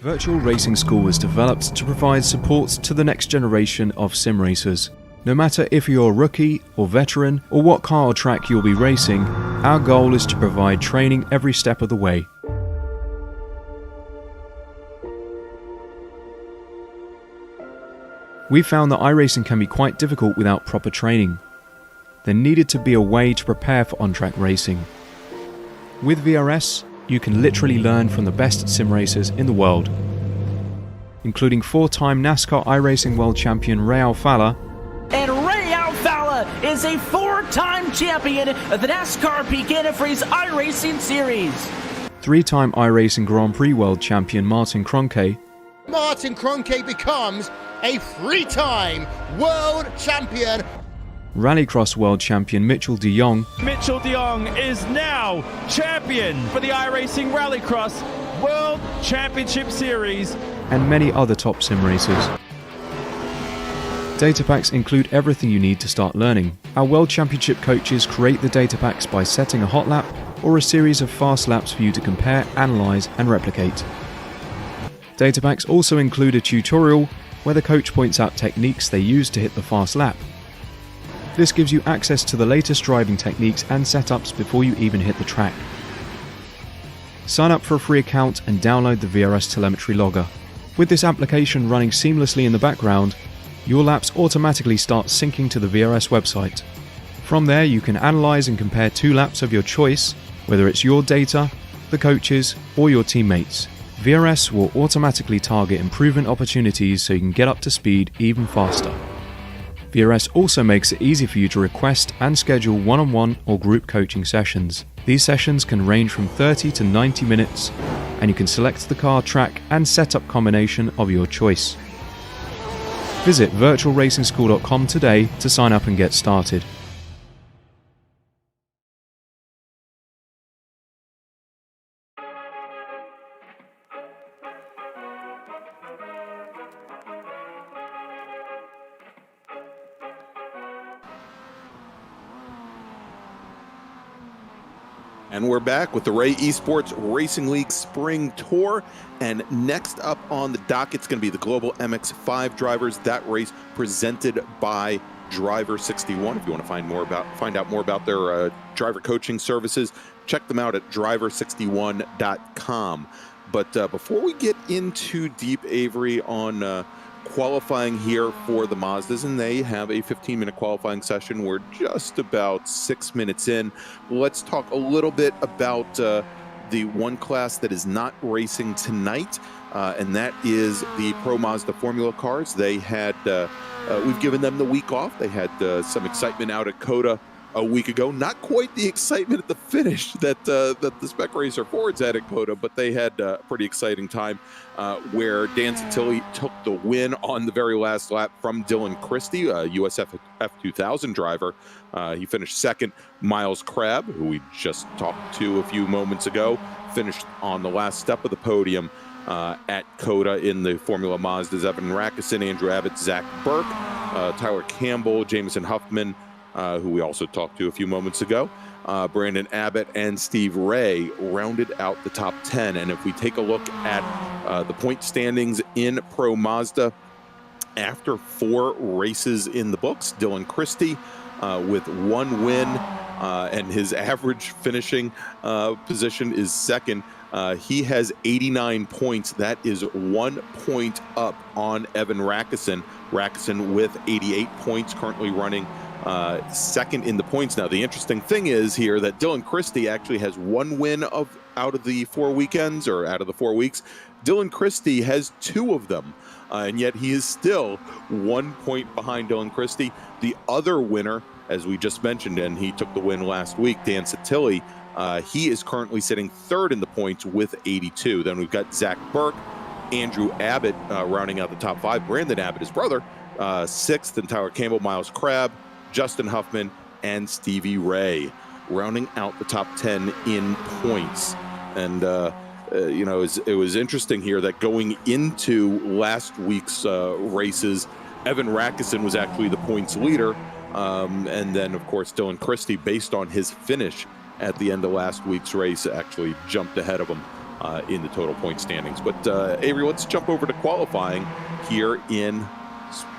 Virtual Racing School was developed to provide support to the next generation of sim racers. No matter if you're a rookie or veteran or what car or track you'll be racing, our goal is to provide training every step of the way. We found that iRacing can be quite difficult without proper training. There needed to be a way to prepare for on-track racing. With VRS, you can literally learn from the best sim racers in the world, including 4-time NASCAR iRacing World Champion Ray Alfalla. And Ray Alfalla is a 4-time champion of the NASCAR Peak Antifreeze iRacing Series. 3-time iRacing Grand Prix World Champion Martin Kroenke. Martin Kroenke becomes a 3-time world champion. Rallycross World Champion Mitchell de Jong. Mitchell de Jong is now champion for the iRacing Rallycross World Championship Series. And many other top sim racers. Data packs include everything you need to start learning. Our World Championship coaches create the data packs by setting a hot lap or a series of fast laps for you to compare, analyze, and replicate. Data packs also include a tutorial where the coach points out techniques they use to hit the fast lap. This gives you access to the latest driving techniques and setups before you even hit the track. Sign up for a free account and download the VRS telemetry logger. With this application running seamlessly in the background, your laps automatically start syncing to the VRS website. From there, you can analyze and compare 2 laps of your choice, whether it's your data, the coaches, or your teammates. VRS will automatically target improvement opportunities so you can get up to speed even faster. VRS also makes it easy for you to request and schedule one-on-one or group coaching sessions. These sessions can range from 30 to 90 minutes, and you can select the car, track, and setup combination of your choice. Visit virtualracingschool.com today to sign up and get started. And we're back with the Ray Esports Racing League Spring Tour. And next up on the docket is going to be the Global MX5 Drivers. That race presented by Driver61. If you want to find out more about their driver coaching services, check them out at driver61.com. But before we get into deep, Avery, on qualifying here for the Mazdas, and they have a 15-minute qualifying session. We're just about 6 minutes in. Let's talk a little bit about the one class that is not racing tonight, and that is the Pro Mazda Formula cars. They had we've given them the week off. They had some excitement out at COTA a week ago. Not quite the excitement at the finish that the Spec Racer Fords had at COTA, but they had a pretty exciting time where Dan Santilli took the win on the very last lap from Dylan Christie, a USF F2000 driver. He finished second. Miles Crabb, who we just talked to a few moments ago, finished on the last step of the podium at COTA in the Formula Mazdas. Evan Rackison, Andrew Abbott, Zach Burke, Tyler Campbell, Jameson Huffman, who we also talked to a few moments ago, Brandon Abbott, and Steve Ray rounded out the top 10. And if we take a look at the point standings in Pro Mazda, after 4 races in the books, Dylan Christie with 1 win, and his average finishing position is second. He has 89 points. That is 1 point up on Evan Rackison. Rackison with 88 points, currently running second in the points. Now, the interesting thing is here that Dylan Christie actually has 1 win out of the 4 weekends, or out of the 4 weeks. Dylan Christie has 2 of them, and yet he is still 1 point behind Dylan Christie. The other winner, as we just mentioned, and he took the win last week, Dan Santilli, he is currently sitting 3rd in the points with 82. Then we've got Zach Burke, Andrew Abbott rounding out the top 5. Brandon Abbott, his brother, 6th, and Tyler Campbell, Miles Crabb, Justin Huffman, and Stevie Ray rounding out the top 10 in points. And you know, it was interesting here that going into last week's races, Evan Rackison was actually the points leader, and then of course Dylan Christie, based on his finish at the end of last week's race, actually jumped ahead of him. in the total point standings. But Avery, let's jump over to qualifying here in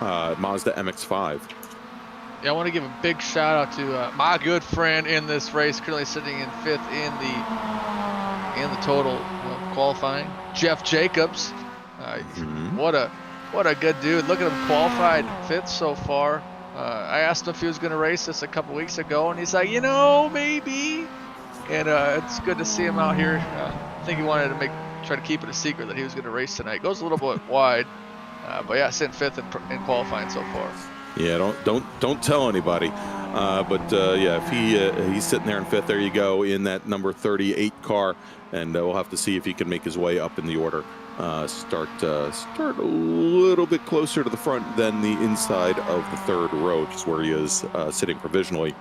Mazda MX-5. Yeah, I want to give a big shout out to my good friend in this race, currently sitting in 5th in the total qualifying, Jeff Jacobs. What a good dude. Look at him, qualified 5th so far. I asked him if he was going to race this a couple weeks ago, and he's like, you know, maybe. And it's good to see him out here. I think he wanted to try to keep it a secret that he was going to race tonight. Goes a little bit wide, but yeah, sitting 5th in qualifying so far. Yeah, don't tell anybody. Yeah, if he's sitting there in 5th, there you go, in that number 38 car, and we'll have to see if he can make his way up in the order. Start a little bit closer to the front than the inside of the 3rd row, which is where he is sitting provisionally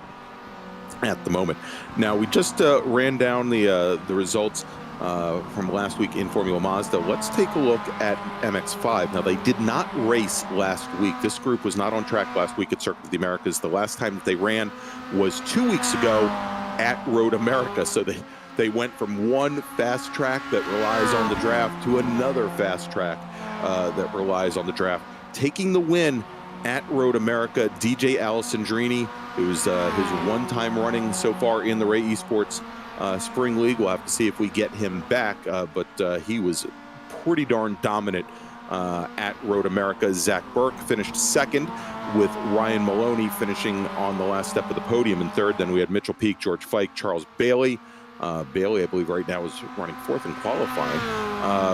at the moment. Now, we just ran down the results from last week in Formula Mazda. Let's take a look at MX-5. Now, they did not race last week. This group was not on track last week at Circuit of the Americas. The last time that they ran was 2 weeks ago at Road America. So they went from one fast track that relies on the draft to another fast track that relies on the draft. Taking the win at Road America, DJ Alessandrini, who's his one-time running so far in the Ray Esports Spring League. We'll have to see if we get him back, but he was pretty darn dominant at Road America. Zach Burke finished 2nd, with Ryan Maloney finishing on the last step of the podium in 3rd. Then we had Mitchell Peak, George Fike, Charles Bailey. Bailey, I believe right now, is running 4th in qualifying.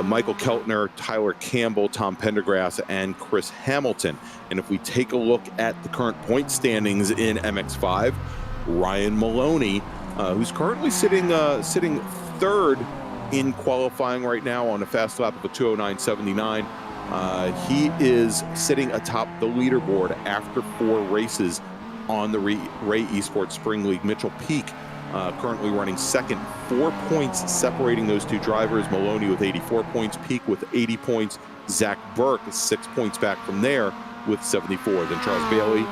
Michael Keltner, Tyler Campbell, Tom Pendergrass, and Chris Hamilton. And if we take a look at the current point standings in MX-5, Ryan Maloney, who's currently sitting 3rd in qualifying right now on a fast lap of a 209.79. He is sitting atop the leaderboard after 4 races on the Ray Esports Spring League. Mitchell Peak currently running 2nd, 4 points separating those two drivers. Maloney with 84 points, Peak with 80 points. Zach Burke 6 points back from there with 74. Then Charles Bailey,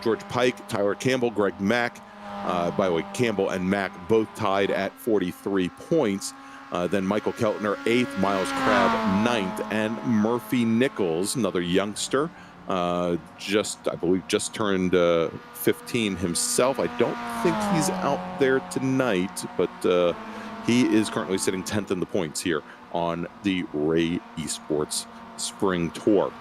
George Pike, Tyler Campbell, Greg Mack. By the way, Campbell and Mack both tied at 43 points. Then Michael Keltner 8th, Miles Crabb 9th, and Murphy Nichols, another youngster, I believe just turned 15 himself. I don't think he's out there tonight, but he is currently sitting 10th in the points here on the Ray Esports Spring Tour.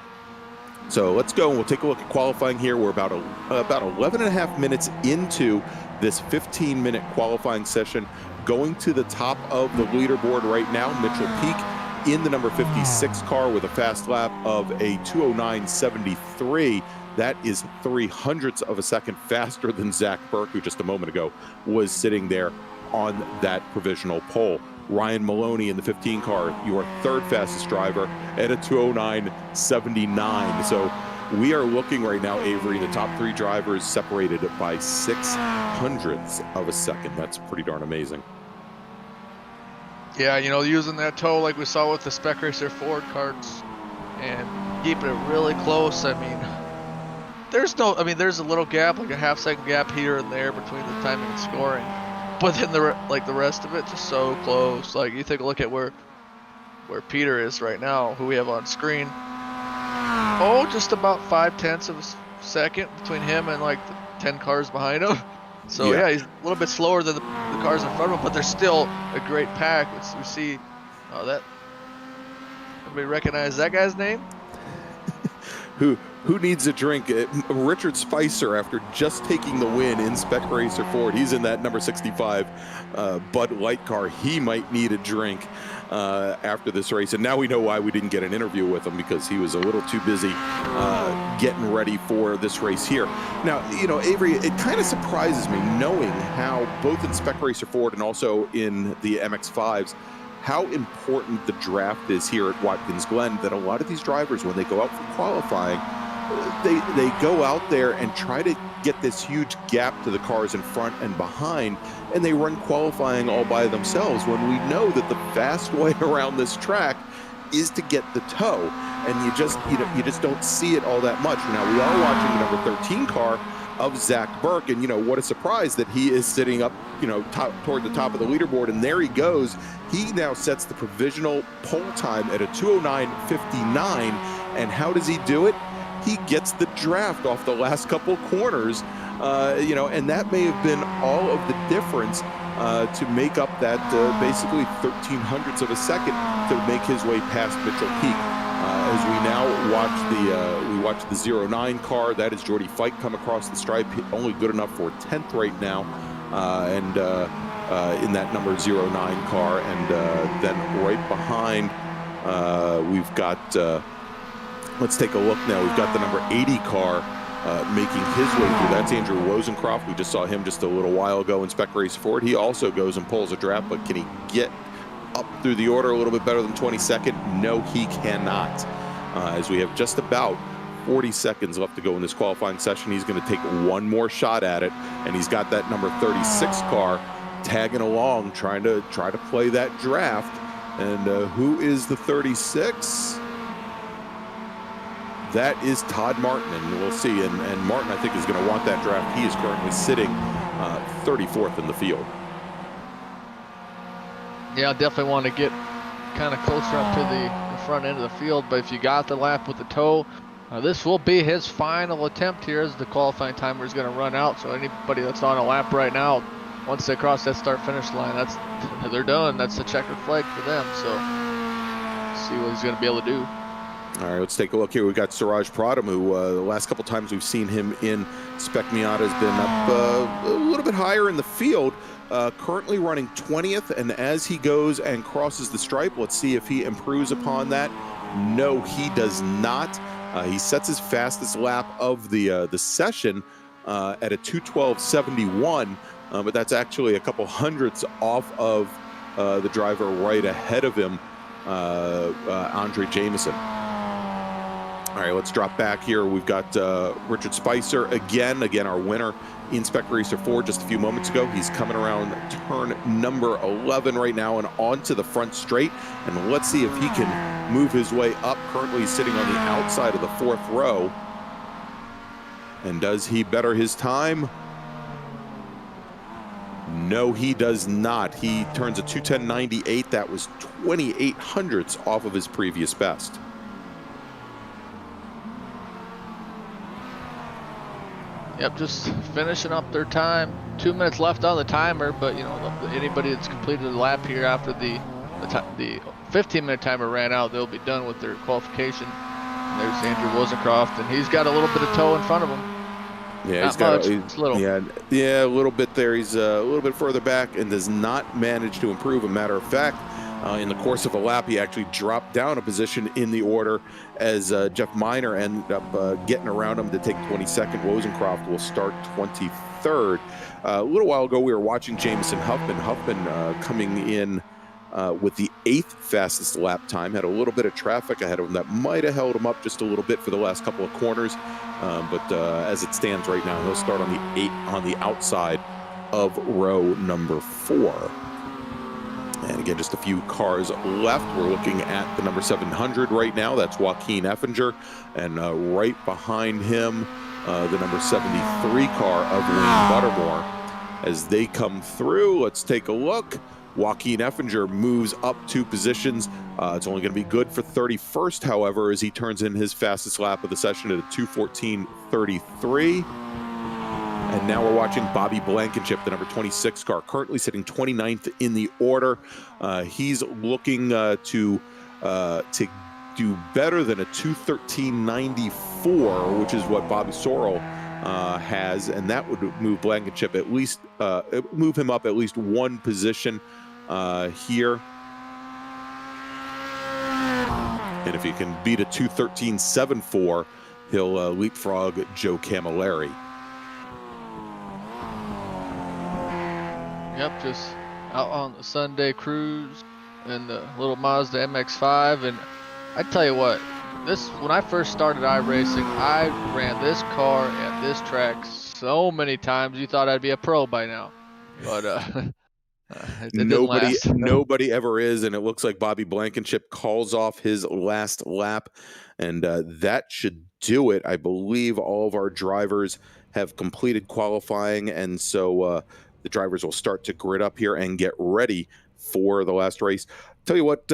So let's go and we'll take a look at qualifying here. We're about 11 and a half minutes into this 15-minute qualifying session. Going to the top of the leaderboard right now, Mitchell Peak in the number 56 car with a fast lap of a 209.73. That is 0.03 of a second faster than Zach Burke, who just a moment ago was sitting there on that provisional pole. Ryan Maloney in the 15 car, your 3rd fastest driver at a 209.79. So we are looking right now, Avery, the top 3 drivers separated by 0.06 of a second. That's pretty darn amazing. Yeah, you know, using that toe like we saw with the Spec Racer Ford carts and keeping it really close. I mean, there's a little gap, like a half-second gap here and there between the timing and scoring. But then the rest of it just so close. Like, you take a look at where Peter is right now, who we have on screen. Oh, just about 0.5 of a second between him and like the 10 cars behind him. So yeah, he's a little bit slower than the cars in front of him, but they're still a great pack. We see that. Everybody recognize that guy's name? Who needs a drink? Richard Spicer, after just taking the win in Spec Racer Ford, he's in that number 65 Bud Light car. He might need a drink after this race. And now we know why we didn't get an interview with him, because he was a little too busy getting ready for this race here. Now, you know, Avery, it kind of surprises me knowing how both in Spec Racer Ford and also in the MX-5s, how important the draft is here at Watkins Glen, that a lot of these drivers, when they go out for qualifying, they go out there and try to get this huge gap to the cars in front and behind, and they run qualifying all by themselves, when we know that the fast way around this track is to get the toe, and you just don't see it all that much. Now, we are watching the number 13 car of Zach Burke. And, what a surprise that he is sitting up, toward the top of the leaderboard. And there he goes. He now sets the provisional pole time at a 2:09.59. And how does he do it? He gets the draft off the last couple corners, and that may have been all of the difference to make up that basically 1300ths of a second to make his way past Mitchell Peak. As we now watch the 09 car, that is Jordy Fike come across the stripe, only good enough for 10th right now, and in that number 09 car, and then right behind we've got. Let's take a look now. We've got the number 80 car making his way through. That's Andrew Wozencroft. We just saw him just a little while ago in Spec Race Ford. He also goes and pulls a draft, but can he get up through the order a little bit better than 22nd? No, he cannot. As we have just about 40 seconds left to go in this qualifying session, he's going to take one more shot at it, and he's got that number 36 car tagging along, trying to play that draft. And who is the 36? That is Todd Martin, and we'll see. And Martin, I think, is going to want that draft. He is currently sitting 34th in the field. Yeah, I definitely want to get kind of closer up to the front end of the field. But if you got the lap with the toe, this will be his final attempt here as the qualifying timer is going to run out. So anybody that's on a lap right now, once they cross that start-finish line, they're done. That's the checkered flag for them. So see what he's going to be able to do. All right, let's take a look here. We've got Suraj Pradham, who the last couple times we've seen him in Spec Miata has been up a little bit higher in the field, currently running 20th. And as he goes and crosses the stripe, let's see if he improves upon that. No, he does not. He sets his fastest lap of the session at a 2:12.71, but that's actually a couple hundredths off of the driver right ahead of him, Andre Jameson. All right, let's drop back here. We've got Richard Spicer again, our winner in Spec Racer 4 just a few moments ago. He's coming around turn number 11 right now and onto the front straight. And let's see if he can move his way up. Currently he's sitting on the outside of the 4th row. And does he better his time? No, he does not. He turns a 2:10.98. That was 28 hundredths off of his previous best. Yep, just finishing up their time. 2 minutes left on the timer, but anybody that's completed a lap here after the 15-minute timer ran out, they'll be done with their qualification. And there's Andrew Wozencroft, and he's got a little bit of toe in front of him. Yeah, he's got a little. Yeah, a little bit there. He's a little bit further back and does not manage to improve. A matter of fact, in the course of a lap, he actually dropped down a position in the order as Jeff Miner ended up getting around him to take 22nd. Wozencroft will start 23rd. A little while ago, we were watching Jameson Huffman. Huffman coming in with the 8th fastest lap time. Had a little bit of traffic ahead of him that might have held him up just a little bit for the last couple of corners. But as it stands right now, he'll start on the 8 on the outside of row number 4. And again, just a few cars left. We're looking at the number 700 right now. That's Joaquin Effinger. And right behind him, the number 73 car of Wayne Buttermore. As they come through, let's take a look. Joaquin Effinger moves up 2 positions. It's only going to be good for 31st, however, as he turns in his fastest lap of the session at a 2:14.33. And now we're watching Bobby Blankenship, the number 26 car, currently sitting 29th in the order. He's looking to do better than a 2:13.94, which is what Bobby Sorrell has, and that would move Blankenship at least, move him up at least 1 position here. And if he can beat a 2:13.74, he'll leapfrog Joe Camilleri. Yep, just out on the Sunday cruise in the little Mazda MX-5, and I tell you what, when I first started iRacing, I ran this car at this track so many times you thought I'd be a pro by now, but nobody ever is, and it looks like Bobby Blankenship calls off his last lap, and that should do it. I believe all of our drivers have completed qualifying, and so the drivers will start to grid up here and get ready for the last race. Tell you what,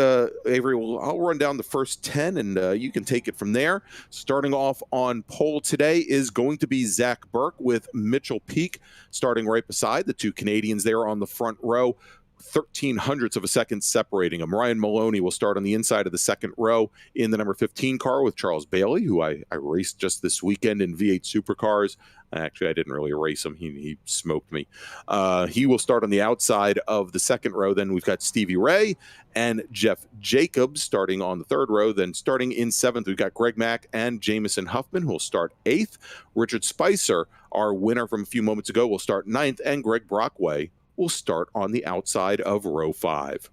Avery, I'll run down the first 10, and you can take it from there. Starting off on pole today is going to be Zach Burke with Mitchell Peak starting right beside the two Canadians there on the front row. 0.13 of a second separating them. Ryan Maloney will start on the inside of the second row in the number 15 car with Charles Bailey, who I raced just this weekend in V8 Supercars. Actually, I didn't really race him. He smoked me. He will start on the outside of the second row. Then we've got Stevie Ray and Jeff Jacobs starting on the third row. Then starting in seventh, we've got Greg Mack and Jamison Huffman, who will start eighth. Richard Spicer, our winner from a few moments ago, will start ninth, and Greg Brockway will start on the outside of row 5.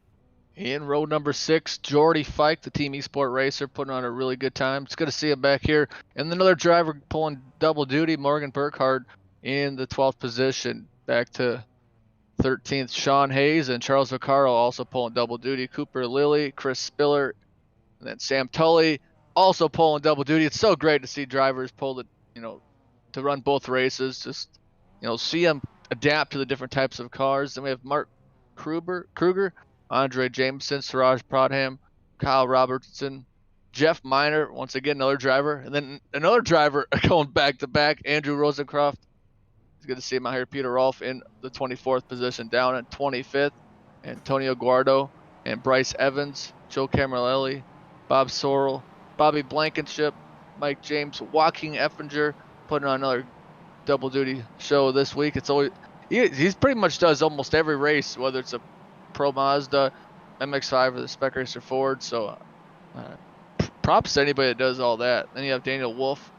In row number 6, Jordy Fike, the Team eSport racer, putting on a really good time. It's good to see him back here. And another driver pulling double duty, Morgan Burkhardt, in the 12th position. Back to 13th, Sean Hayes and Charles Vaccaro also pulling double duty. Cooper Lilly, Chris Spiller, and then Sam Tully also pulling double duty. It's so great to see drivers pull the, to run both races. Just, see them adapt to the different types of cars. Then we have Mark Kruger, Andre Jameson, Siraj Pradham, Kyle Robertson, Jeff Miner, once again another driver, and then another driver going back to back, Andrew Rosencroft. It's good to see him out here. Peter Rolfe in the 24th position, down at 25th. Antonio Guardo and Bryce Evans, Joe Camarelli, Bob Sorrell, Bobby Blankenship, Mike James, Joaquin Effinger, putting on another double duty show this week. It's always he's pretty much does almost every race, whether it's a Pro Mazda, MX-5, or the Spec Racer Ford. So props to anybody that does all that. Then you have Daniel Wolf,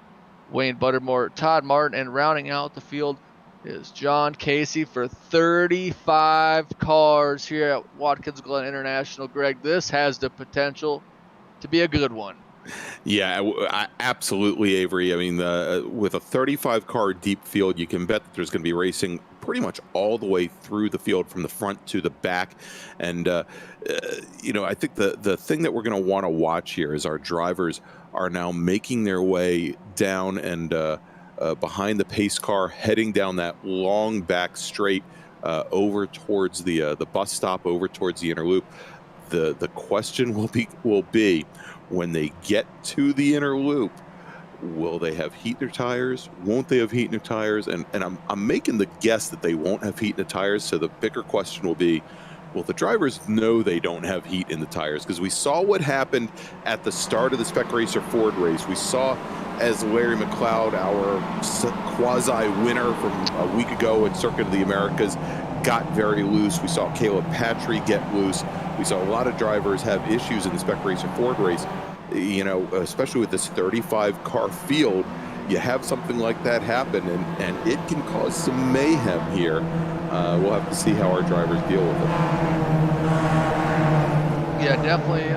Wayne Buttermore, Todd Martin, and rounding out the field is John Casey for 35 cars here at Watkins Glen International. Greg, this has the potential to be a good one. Yeah, absolutely, Avery. I mean, with a 35-car deep field, you can bet that there's going to be racing pretty much all the way through the field from the front to the back. And, I think the thing that we're going to want to watch here is our drivers are now making their way down and behind the pace car, heading down that long back straight over towards the bus stop, over towards the inner loop. The question will be when they get to the inner loop, will they have heat in their tires? Won't they have heat in their tires? And I'm making the guess that they won't have heat in the tires. So the bigger question will be, will the drivers know they don't have heat in the tires? Because we saw what happened at the start of the Spec Racer Ford race. We saw as Larry McLeod, our quasi-winner from a week ago at Circuit of the Americas, got very loose. We saw Caleb Patry get loose. We saw a lot of drivers have issues in the Spec Racer Ford race, especially with this 35-car field. You have something like that happen, and it can cause some mayhem here. We'll have to see how our drivers deal with it. Yeah, definitely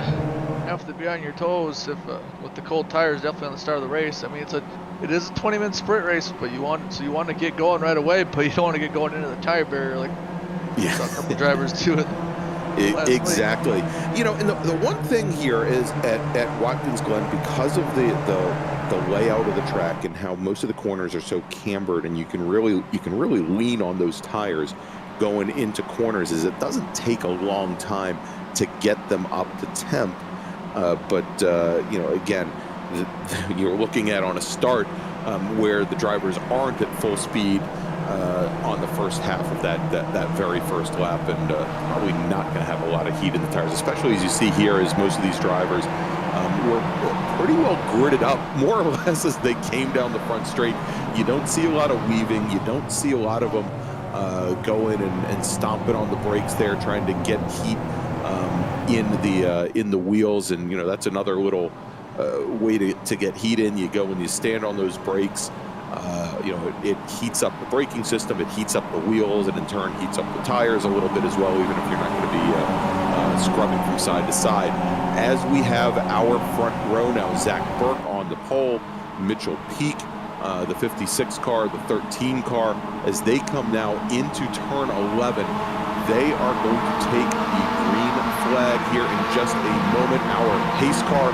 have to be on your toes if with the cold tires, definitely on the start of the race. I mean, it is a 20-minute sprint race, but you want to get going right away, but you don't want to get going into the tire barrier like a couple drivers do. Exactly. And the one thing here is at Watkins Glen, because of the layout of the track and how most of the corners are so cambered, and you can really lean on those tires going into corners, is it doesn't take a long time to get them up to temp. But again, you're looking at on a start where the drivers aren't at full speed on the first half of that very first lap, and probably not going to have a lot of heat in the tires, especially as you see here, as most of these drivers were pretty well gridded up, more or less, as they came down the front straight. You don't see a lot of weaving. You don't see a lot of them going and stomping on the brakes there, trying to get heat in the wheels. And that's another little way to get heat in. You go when you stand on those brakes. It heats up the braking system, it heats up the wheels, and in turn heats up the tires a little bit as well, even if you're not going to be scrubbing from side to side. As we have our front row now, Zach Burke on the pole, Mitchell Peak, the 56 car, the 13 car, as they come now into turn 11, they are going to take the green flag here in just a moment. Our pace car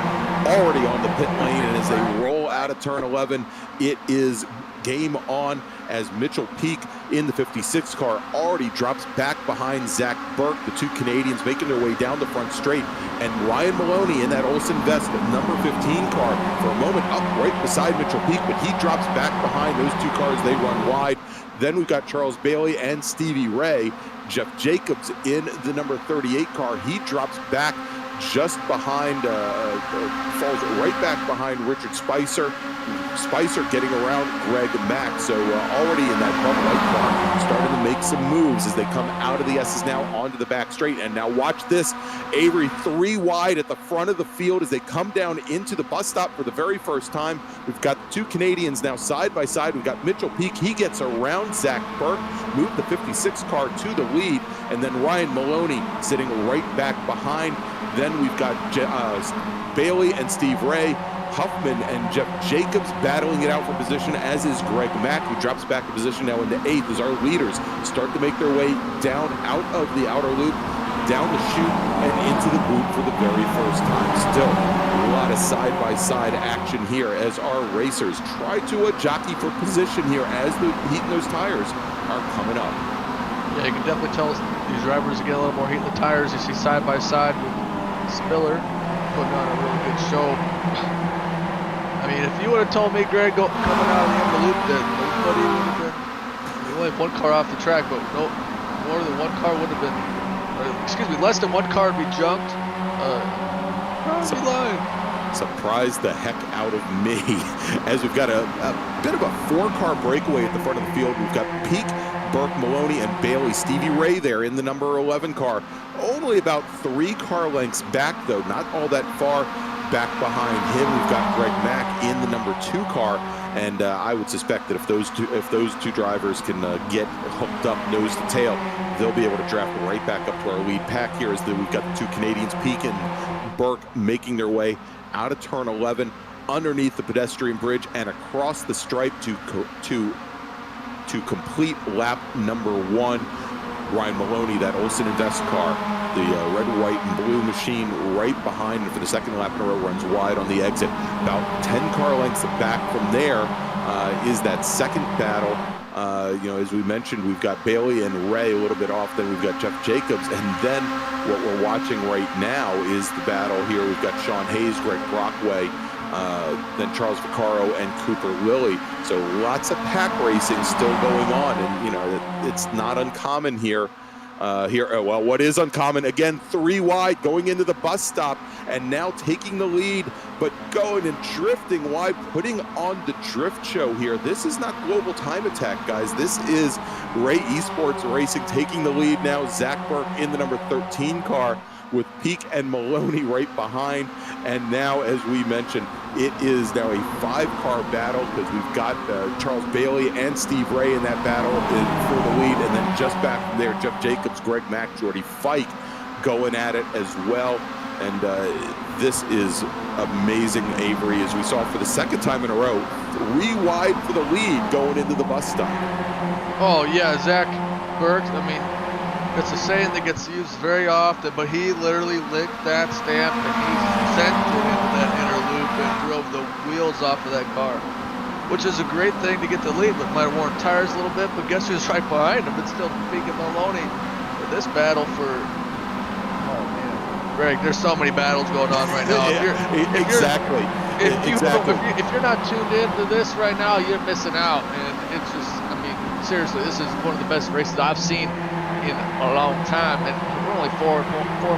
already on the pit lane, and as they roll out of turn 11, it is game on as Mitchell Peak in the 56 car already drops back behind Zach Burke, the two Canadians making their way down the front straight. And Ryan Maloney in that Olsen Vest, number 15 car, for a moment up right beside Mitchell Peak, but he drops back behind those two cars. They run wide. Then we've got Charles Bailey and Stevie Ray. Jeff Jacobs in the number 38 car. He drops back just behind, falls right back behind Richard Spicer. Spicer getting around Greg Mack. So already in that Bud Light car, starting to make some moves as they come out of the S's now onto the back straight. And now watch this, Avery 3 wide at the front of the field as they come down into the bus stop for the very first time. We've got two Canadians now side by side. We've got Mitchell Peak. He gets around Zach Burke, moved the 56 car to the lead, and then Ryan Maloney sitting right back behind. Then we've got Bailey and Steve Ray, Huffman and Jeff Jacobs battling it out for position, as is Greg Mack, who drops back to position now into 8th as our leaders start to make their way down out of the outer loop, down the chute, and into the boot for the very first time. Still a lot of side-by-side action here as our racers try to jockey for position here as the heat in those tires are coming up. Yeah, you can definitely tell these drivers get a little more heat in the tires. You see side-by-side with Spiller putting on a really good show. I mean, if you would have told me, Greg, coming out of the end of the loop, that nobody would have been, we only have one car off the track, but no more than one car would have been, excuse me, less than one car would be junked. I'd be lying. Surprised the heck out of me as we've got a bit of a 4-car breakaway at the front of the field. We've got Peak, Burke, Maloney, and Bailey. Stevie Ray there in the number 11 car. Only about 3 car lengths back, though, not all that far back behind him. We've got Greg Mack in the number 2 car, and I would suspect that if those two drivers can get hooked up nose to tail, they'll be able to draft right back up to our lead pack here as we've got the two Canadians, Peak and Burke, making their way out of turn 11, underneath the pedestrian bridge and across the stripe to complete lap number 1. Ryan Maloney, that Olsen Invest car, the red, white, and blue machine right behind for the second lap in a row, runs wide on the exit. About 10 car lengths back from there is that second battle. You know, as we mentioned, we've got Bailey and Ray a little bit off. Then we've got Jeff Jacobs. And then what we're watching right now is the battle here. We've got Sean Hayes, Greg Brockway, then Charles Vaccaro and Cooper Lilly. So lots of pack racing still going on. And, you know, it's not uncommon here. Well, what is uncommon, again, 3 wide going into the bus stop and now taking the lead, but going and drifting wide, putting on the drift show here. This is not Global Time Attack, guys. This is Ray eSports Racing taking the lead now. Zach Burke in the number 13 car with Peak and Maloney right behind. And now, as we mentioned, it is now a 5-car battle because we've got Charles Bailey and Steve Ray in that battle for the lead. And then just back from there, Jeff Jacobs, Greg Mack, Jordy Fike going at it as well. And this is amazing, Avery, as we saw for the second time in a row, 3 wide for the lead going into the bus stop. Oh, yeah, Zach Burke, I mean, it's a saying that gets used very often, but he literally licked that stamp and he sent it into that inner loop and drove the wheels off of that car, which is a great thing to get the lead, but might have worn tires a little bit, but guess who's right behind him? It's still Peak and Maloney in this battle for, oh man, Greg, there's so many battles going on right now. Exactly. If you're not tuned into this right now, you're missing out, and it's just, I mean, seriously, this is one of the best races I've seen in a long time, and we're only four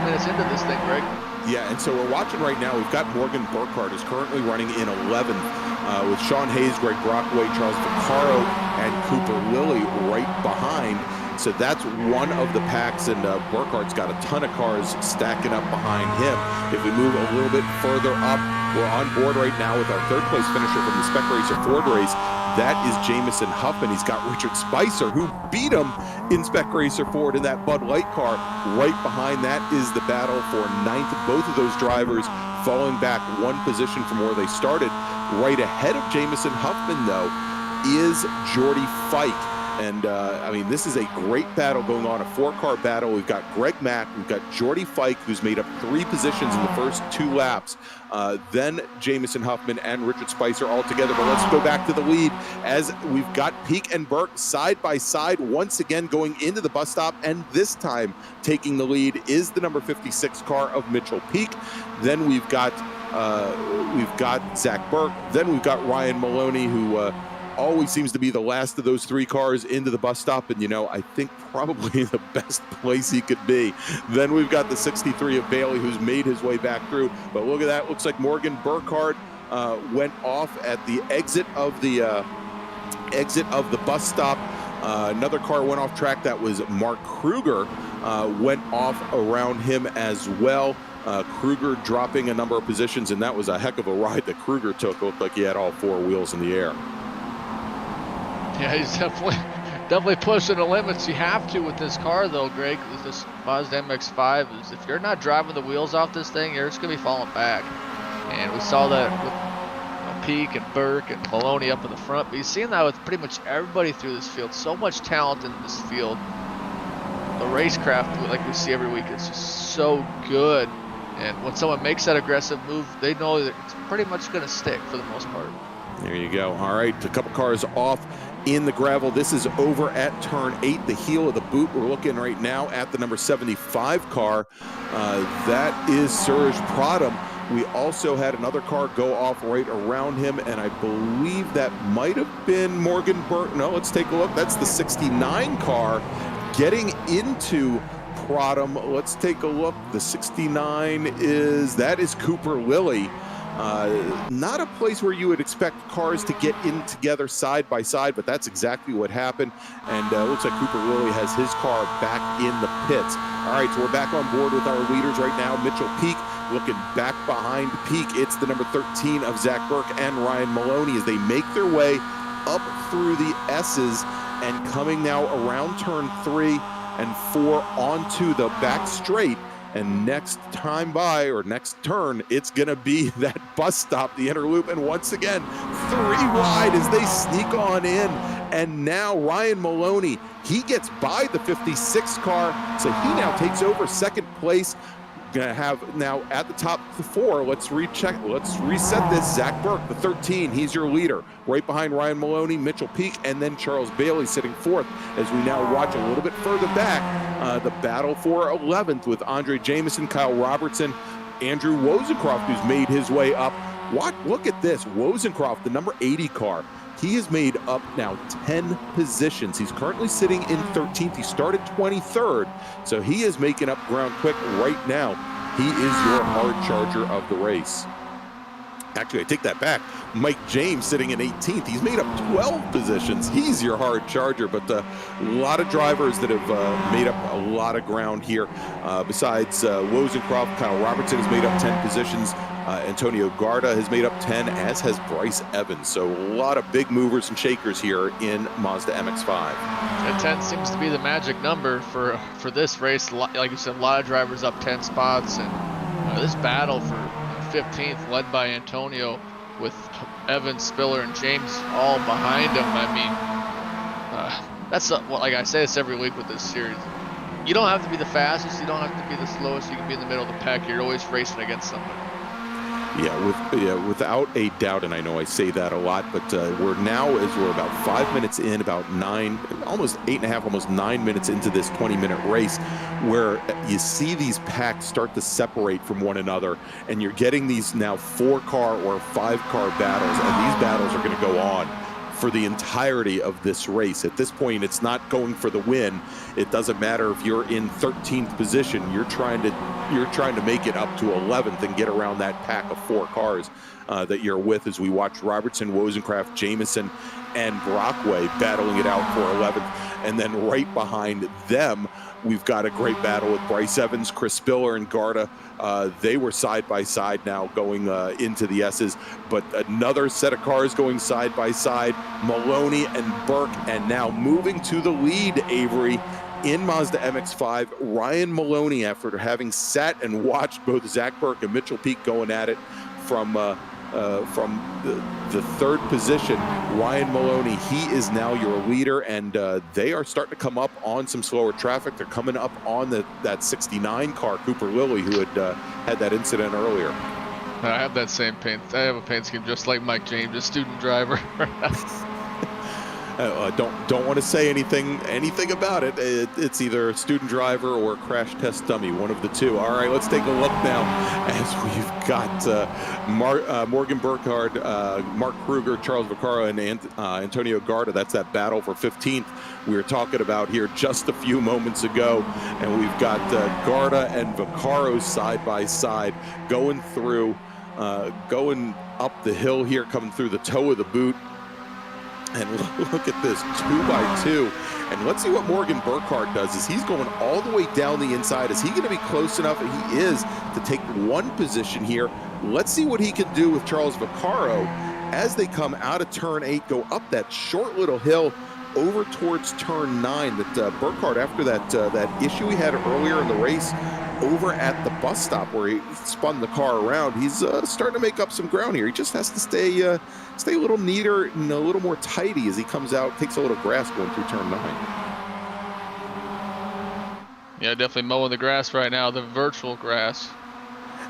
minutes into this thing, Greg. Yeah, and so we're watching right now. We've got Morgan Burkhardt is currently running in 11th with Sean Hayes, Greg Brockway, Charles Vaccaro, and Cooper Lilly right behind. So that's one of the packs, and Burkhardt's got a ton of cars stacking up behind him. If we move a little bit further up, we're on board right now with our 3rd place finisher from the Spec Racer Ford race. That is Jamison Huffman. He's got Richard Spicer, who beat him in Spec Racer Ford in that Bud Light car. Right behind that is the battle for 9th. Both of those drivers falling back 1 position from where they started. Right ahead of Jamison Huffman, though, is Jordy Fike. And I mean, this is a great battle going on, a 4-car battle. We've got Greg Mack, we've got Jordy Fike, who's made up 3 positions in the first 2 laps. Then Jamison Huffman and Richard Spicer all together. But let's go back to the lead as we've got Peak and Burke side by side once again going into the bus stop, and this time taking the lead is the number 56 car of Mitchell Peak. Then we've got Zach Burke. Then we've got Ryan Maloney, who always seems to be the last of those 3 cars into the bus stop, and I think probably the best place he could be. Then we've got the 63 of Bailey, who's made his way back through. But look at that, looks like Morgan Burkhardt went off at the exit of the bus stop. Another car went off track. That was Mark Kruger, went off around him as well. Kruger dropping a number of positions, and that was a heck of a ride that Kruger took. It looked like he had all 4 wheels in the air. Yeah, he's definitely pushing the limits. You have to with this car, though, Greg. With this Mazda MX-5, is if you're not driving the wheels off this thing, you're just gonna be falling back. And we saw that with Peak and Burke and Maloney up in the front. But you've seen that with pretty much everybody through this field. So much talent in this field. The racecraft, like we see every week, is just so good. And when someone makes that aggressive move, they know that it's pretty much gonna stick for the most part. There you go. All right, a couple cars off in the gravel. This is over at turn 8, the heel of the boot. We're looking right now at the number 75 car. That is Serge Pradam. We also had another car go off right around him, and I believe that might have been Morgan Burke. No, let's take a look. That's the 69 car getting into Pradam. Let's take a look. The 69 is Cooper Lilly. Not a place where you would expect cars to get in together side by side, but that's exactly what happened. And looks like Cooper Lilly has his car back in the pits. All right, so we're back on board with our leaders right now. Mitchell Peak looking back behind Peak. It's the number 13 of Zach Burke and Ryan Maloney as they make their way up through the S's and coming now around turn 3 and 4 onto the back straight. And next time by, or next turn, it's going to be that bus stop, the inner loop. And once again, 3 wide as they sneak on in. And now Ryan Maloney, he gets by the 56 car. So he now takes over second place. Gonna have now at the top 4. Let's reset this. Zach Burke, the 13, he's your leader. Right behind Ryan Maloney, Mitchell Peak, and then Charles Bailey sitting 4th as we now watch a little bit further back the battle for 11th with Andre Jamison, Kyle Robertson, Andrew Wozencroft, who's made his way up. Look at this. Wozencroft, the number 80 car. He has made up now 10 positions. He's currently sitting in 13th. He started 23rd, so he is making up ground quick right now. He is your hard charger of the race. Actually, I take that back. Mike James sitting in 18th. He's made up 12 positions. He's your hard charger, but a lot of drivers that have made up a lot of ground here. Besides Wozencroft, Kyle Robertson has made up 10 positions. Antonio Garda has made up 10, as has Bryce Evans. So a lot of big movers and shakers here in Mazda MX-5. And 10 seems to be the magic number for this race. Like you said, a lot of drivers up 10 spots, and this battle for 15th led by Antonio with Evans, Spiller, and James all behind him. I mean, that's like I say this every week with this series. You don't have to be the fastest, you don't have to be the slowest, you can be in the middle of the pack. You're always racing against somebody. Yeah, without a doubt, and I know I say that a lot, but we're about 5 minutes in, about 9, almost 8.5, almost 9 minutes into this 20-minute race, where you see these packs start to separate from one another, and you're getting these now 4-car or 5-car battles, and these battles are going to go on for the entirety of this race. At this point, it's not going for the win. It doesn't matter if you're in 13th position. You're trying to make it up to 11th and get around that pack of 4 cars that you're with, as we watch Robertson, Wozencraft, Jamison, and Brockway battling it out for 11th. And then right behind them, we've got a great battle with Bryce Evans, Chris Spiller, and Garda. They were side by side now going into the S's, but another set of cars going side by side, Maloney and Burke, and now moving to the lead, Avery, in Mazda MX-5, Ryan Maloney, after having sat and watched both Zach Burke and Mitchell Peak going at it from from the third position. Ryan Maloney, he is now your leader, and they are starting to come up on some slower traffic. They're coming up on that 69 car, Cooper Lilly, who had that incident earlier. I have that same paint. I have a paint scheme just like Mike James, a student driver. Don't want to say anything about it. It's either a student driver or a crash test dummy, one of the two. All right, let's take a look now as we've got Morgan Burkhardt, Mark Kruger, Charles Vaccaro, and Antonio Garda. That's that battle for 15th we were talking about here just a few moments ago. And we've got Garda and Vaccaro side by side going through, going up the hill here, coming through the toe of the boot. And look at this, 2x2. And let's see what Morgan Burkhardt does. Is he's going all the way down the inside. Is he going to be close enough? And he is, to take one position here. Let's see what he can do with Charles Vaccaro as they come out of turn 8, go up that short little hill over towards turn 9. That Burkhardt, after that issue he had earlier in the race over at the bus stop where he spun the car around, he's starting to make up some ground here. He just has to stay a little neater and a little more tidy as he comes out, takes a little grass going through turn 9. Yeah, definitely mowing the grass right now, the virtual grass.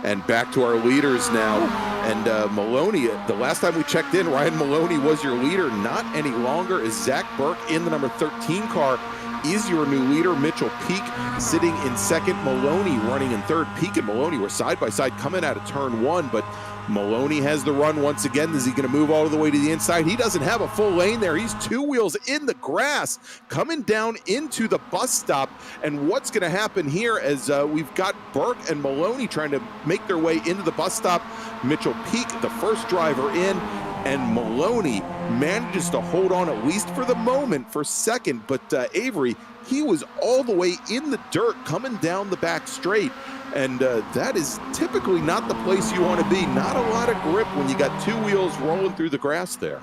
And back to our leaders now. And Maloney, the last time we checked in, Ryan Maloney was your leader. Not any longer is Zach Burke in the number 13 car. Is your new leader. Mitchell Peak sitting in second. Maloney running in third. Peak and Maloney were side by side coming out of turn 1, but Maloney has the run once again. Is he going to move all the way to the inside? He doesn't have a full lane there. He's 2 wheels in the grass coming down into the bus stop. And what's going to happen here as we've got Burke and Maloney trying to make their way into the bus stop. Mitchell Peak, the first driver in, and Maloney manages to hold on at least for the moment for second. But Avery, he was all the way in the dirt coming down the back straight. And that is typically not the place you want to be. Not a lot of grip when you got 2 wheels rolling through the grass there.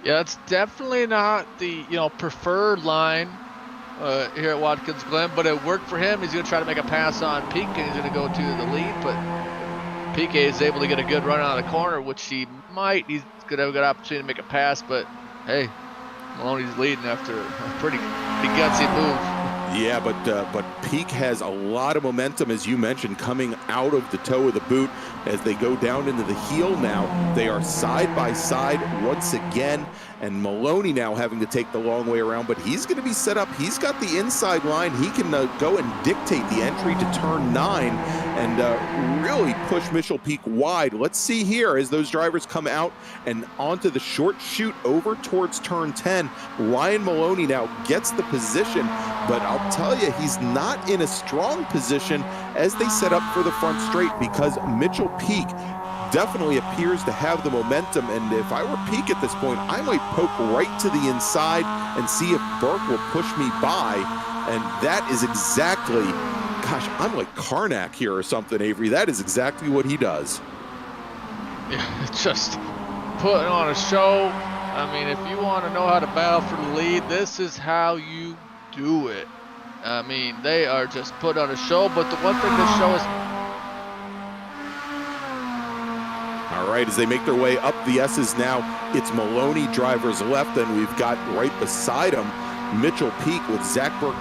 Yeah, it's definitely not the preferred line here at Watkins Glen, but it worked for him. He's going to try to make a pass on Pique, and he's going to go to the lead. But Pique is able to get a good run out of the corner, which he might. He's going to have a good opportunity to make a pass, but hey, Maloney's leading after a pretty gutsy move. Yeah, but Peak has a lot of momentum, as you mentioned, coming out of the toe of the boot as they go down into the heel now. They are side by side once again, and Maloney now having to take the long way around, but he's going to be set up. He's got the inside line. He can go and dictate the entry to turn 9 and really push Mitchell Peak wide. Let's see here as those drivers come out and onto the short chute over towards turn 10. Ryan Maloney now gets the position, but I'll tell you, he's not in a strong position as they set up for the front straight, because Mitchell Peak definitely appears to have the momentum. And if I were Peak at this point, I might poke right to the inside and see if Burke will push me by. And that is exactly, gosh, I'm like Karnak here or something, Avery. That is exactly what he does. Yeah, just putting on a show. I mean, if you want to know how to battle for the lead, this is how you do it. I mean, they are just put on a show, but the one thing this show is... All right, as they make their way up the S's now, it's Maloney drivers left, and we've got right beside him Mitchell Peak with Zach Burke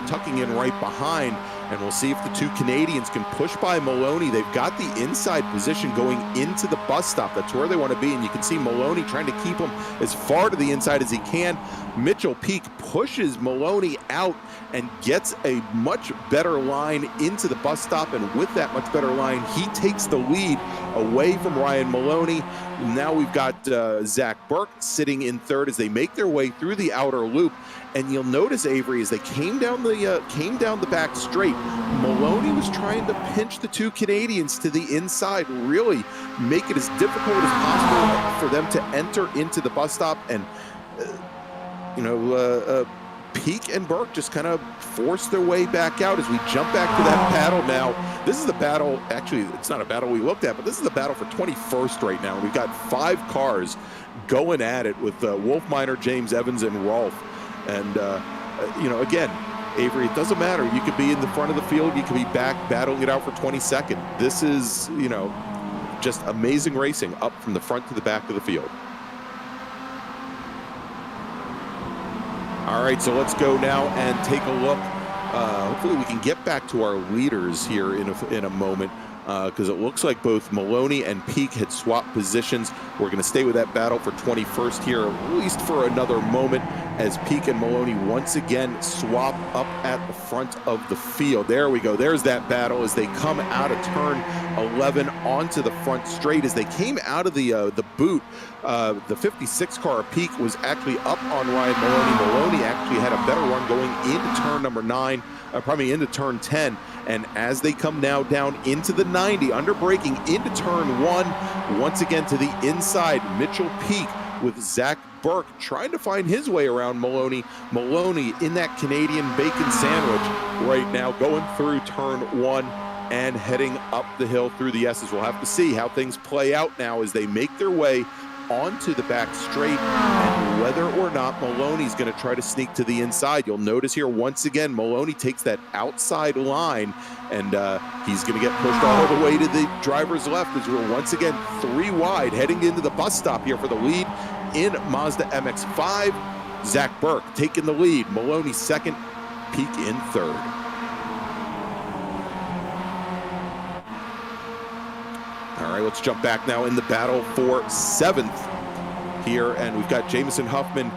tucking in right behind. And we'll see if the 2 Canadians can push by Maloney. They've got the inside position going into the bus stop. That's where they want to be. And you can see Maloney trying to keep him as far to the inside as he can. Mitchell Peak pushes Maloney out and gets a much better line into the bus stop. And with that much better line, he takes the lead away from Ryan Maloney. Now we've got Zach Burke sitting in third as they make their way through the outer loop. And you'll notice, Avery, as they came down the back straight, Maloney was trying to pinch the 2 Canadians to the inside, really make it as difficult as possible for them to enter into the bus stop. And Peak and Burke just kind of forced their way back out as we jump back to that battle now. This is the battle, actually, it's not a battle we looked at, but this is the battle for 21st right now. We've got 5 cars going at it with Wolf Minor, James Evans, and Rolf. And, again, Avery, it doesn't matter. You could be in the front of the field. You could be back battling it out for 22nd. This is, just amazing racing up from the front to the back of the field. All right, so let's go now and take a look. Hopefully we can get back to our leaders here in a moment, because it looks like both Maloney and Peak had swapped positions. We're going to stay with that battle for 21st here, at least for another moment, as Peak and Maloney once again swap up at the front of the field. There we go. There's that battle as they come out of turn 11 onto the front straight. As they came out of the boot, the 56 car of Peak was actually up on Ryan Maloney. Maloney actually had a better run going into turn number 9, probably into turn 10. And as they come now down into the 90, under braking into turn 1, once again to the inside, Mitchell Peak with Zach Burke trying to find his way around Maloney. Maloney in that Canadian bacon sandwich right now, going through turn 1 and heading up the hill through the S's. We'll have to see how things play out now as they make their way onto the back straight, and whether or not Maloney's going to try to sneak to the inside. You'll notice here once again Maloney takes that outside line, and he's going to get pushed all the way to the driver's left as we're once again 3 wide heading into the bus stop here for the lead in Mazda MX-5. Zach Burke taking the lead, Maloney second, Peak in third. All right, let's jump back now in the battle for 7th here, and we've got Jamison Huffman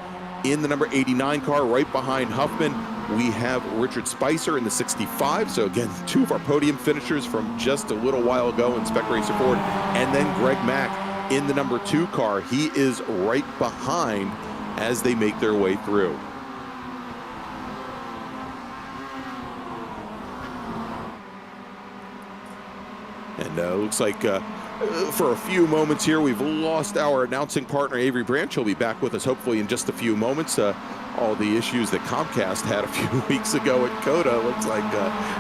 in the number 89 car. Right behind Huffman, we have Richard Spicer in the 65. So again, 2 of our podium finishers from just a little while ago in Spec Racer Ford, and then Greg Mack in the number 2 car. He is right behind as they make their way through. And looks like for a few moments here, we've lost our announcing partner, Avery Branch. He'll be back with us hopefully in just a few moments. All the issues that Comcast had a few weeks ago at COTA, looks like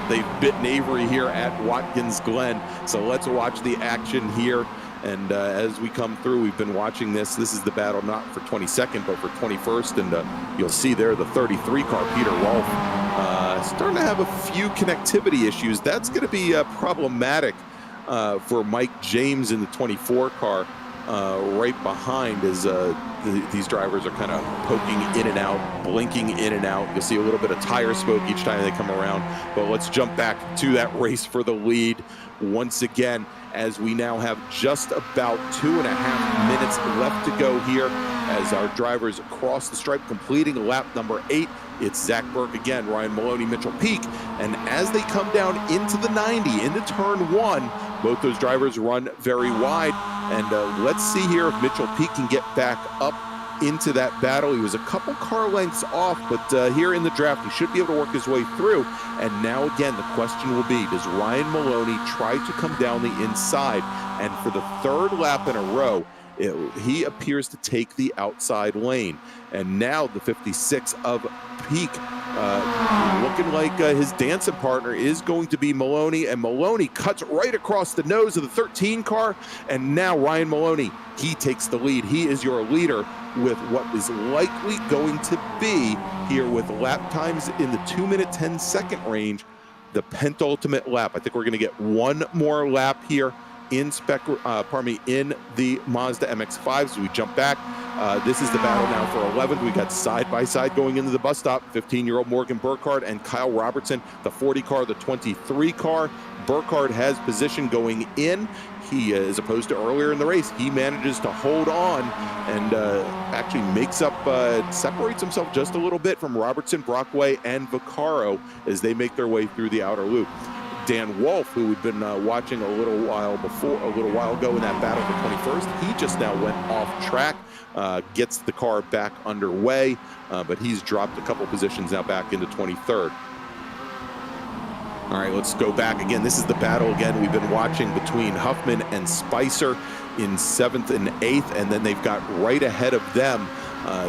they've bitten Avery here at Watkins Glen. So let's watch the action here. And as we come through, we've been watching this. This is the battle not for 22nd, but for 21st. And you'll see there the 33 car, Peter Rolfe, starting to have a few connectivity issues. That's going to be problematic for Mike James in the 24 car right behind, as these drivers are kind of poking in and out, blinking in and out. You'll see a little bit of tire smoke each time they come around. But let's jump back to that race for the lead once again, as we now have just about 2.5 minutes left to go here as our drivers cross the stripe, completing lap number 8. It's Zach Burke again, Ryan Maloney, Mitchell Peak. And as they come down into the 90, into turn 1, both those drivers run very wide. And let's see here if Mitchell Peak can get back up into that battle. He was a couple car lengths off, but here in the draft, he should be able to work his way through. And now again, the question will be, does Ryan Maloney try to come down the inside? And for the 3rd lap in a row, he appears to take the outside lane. And now the 56 of Peak, looking like his dancing partner is going to be Maloney, and Maloney cuts right across the nose of the 13 car. And now Ryan Maloney, he takes the lead. He is your leader with what is likely going to be here with lap times in the 2-minute 10-second range, the penultimate lap. I think we're going to get one more lap here in in the Mazda MX-5. So we jump back. This is the battle now for 11th. We got side by side going into the bus stop, 15-year-old Morgan Burkhardt and Kyle Robertson, the 40 car, the 23 car. Burkhardt has position going in. He, as opposed to earlier in the race, he manages to hold on and actually makes up, separates himself just a little bit from Robertson, Brockway, and Vaccaro as they make their way through the outer loop. Dan Wolf, who we've been watching a little while ago in that battle for 21st, he just now went off track, gets the car back underway, but he's dropped a couple positions now back into 23rd. All right, let's go back again. This is the battle again we've been watching between Huffman and Spicer in 7th and 8th, and then they've got right ahead of them,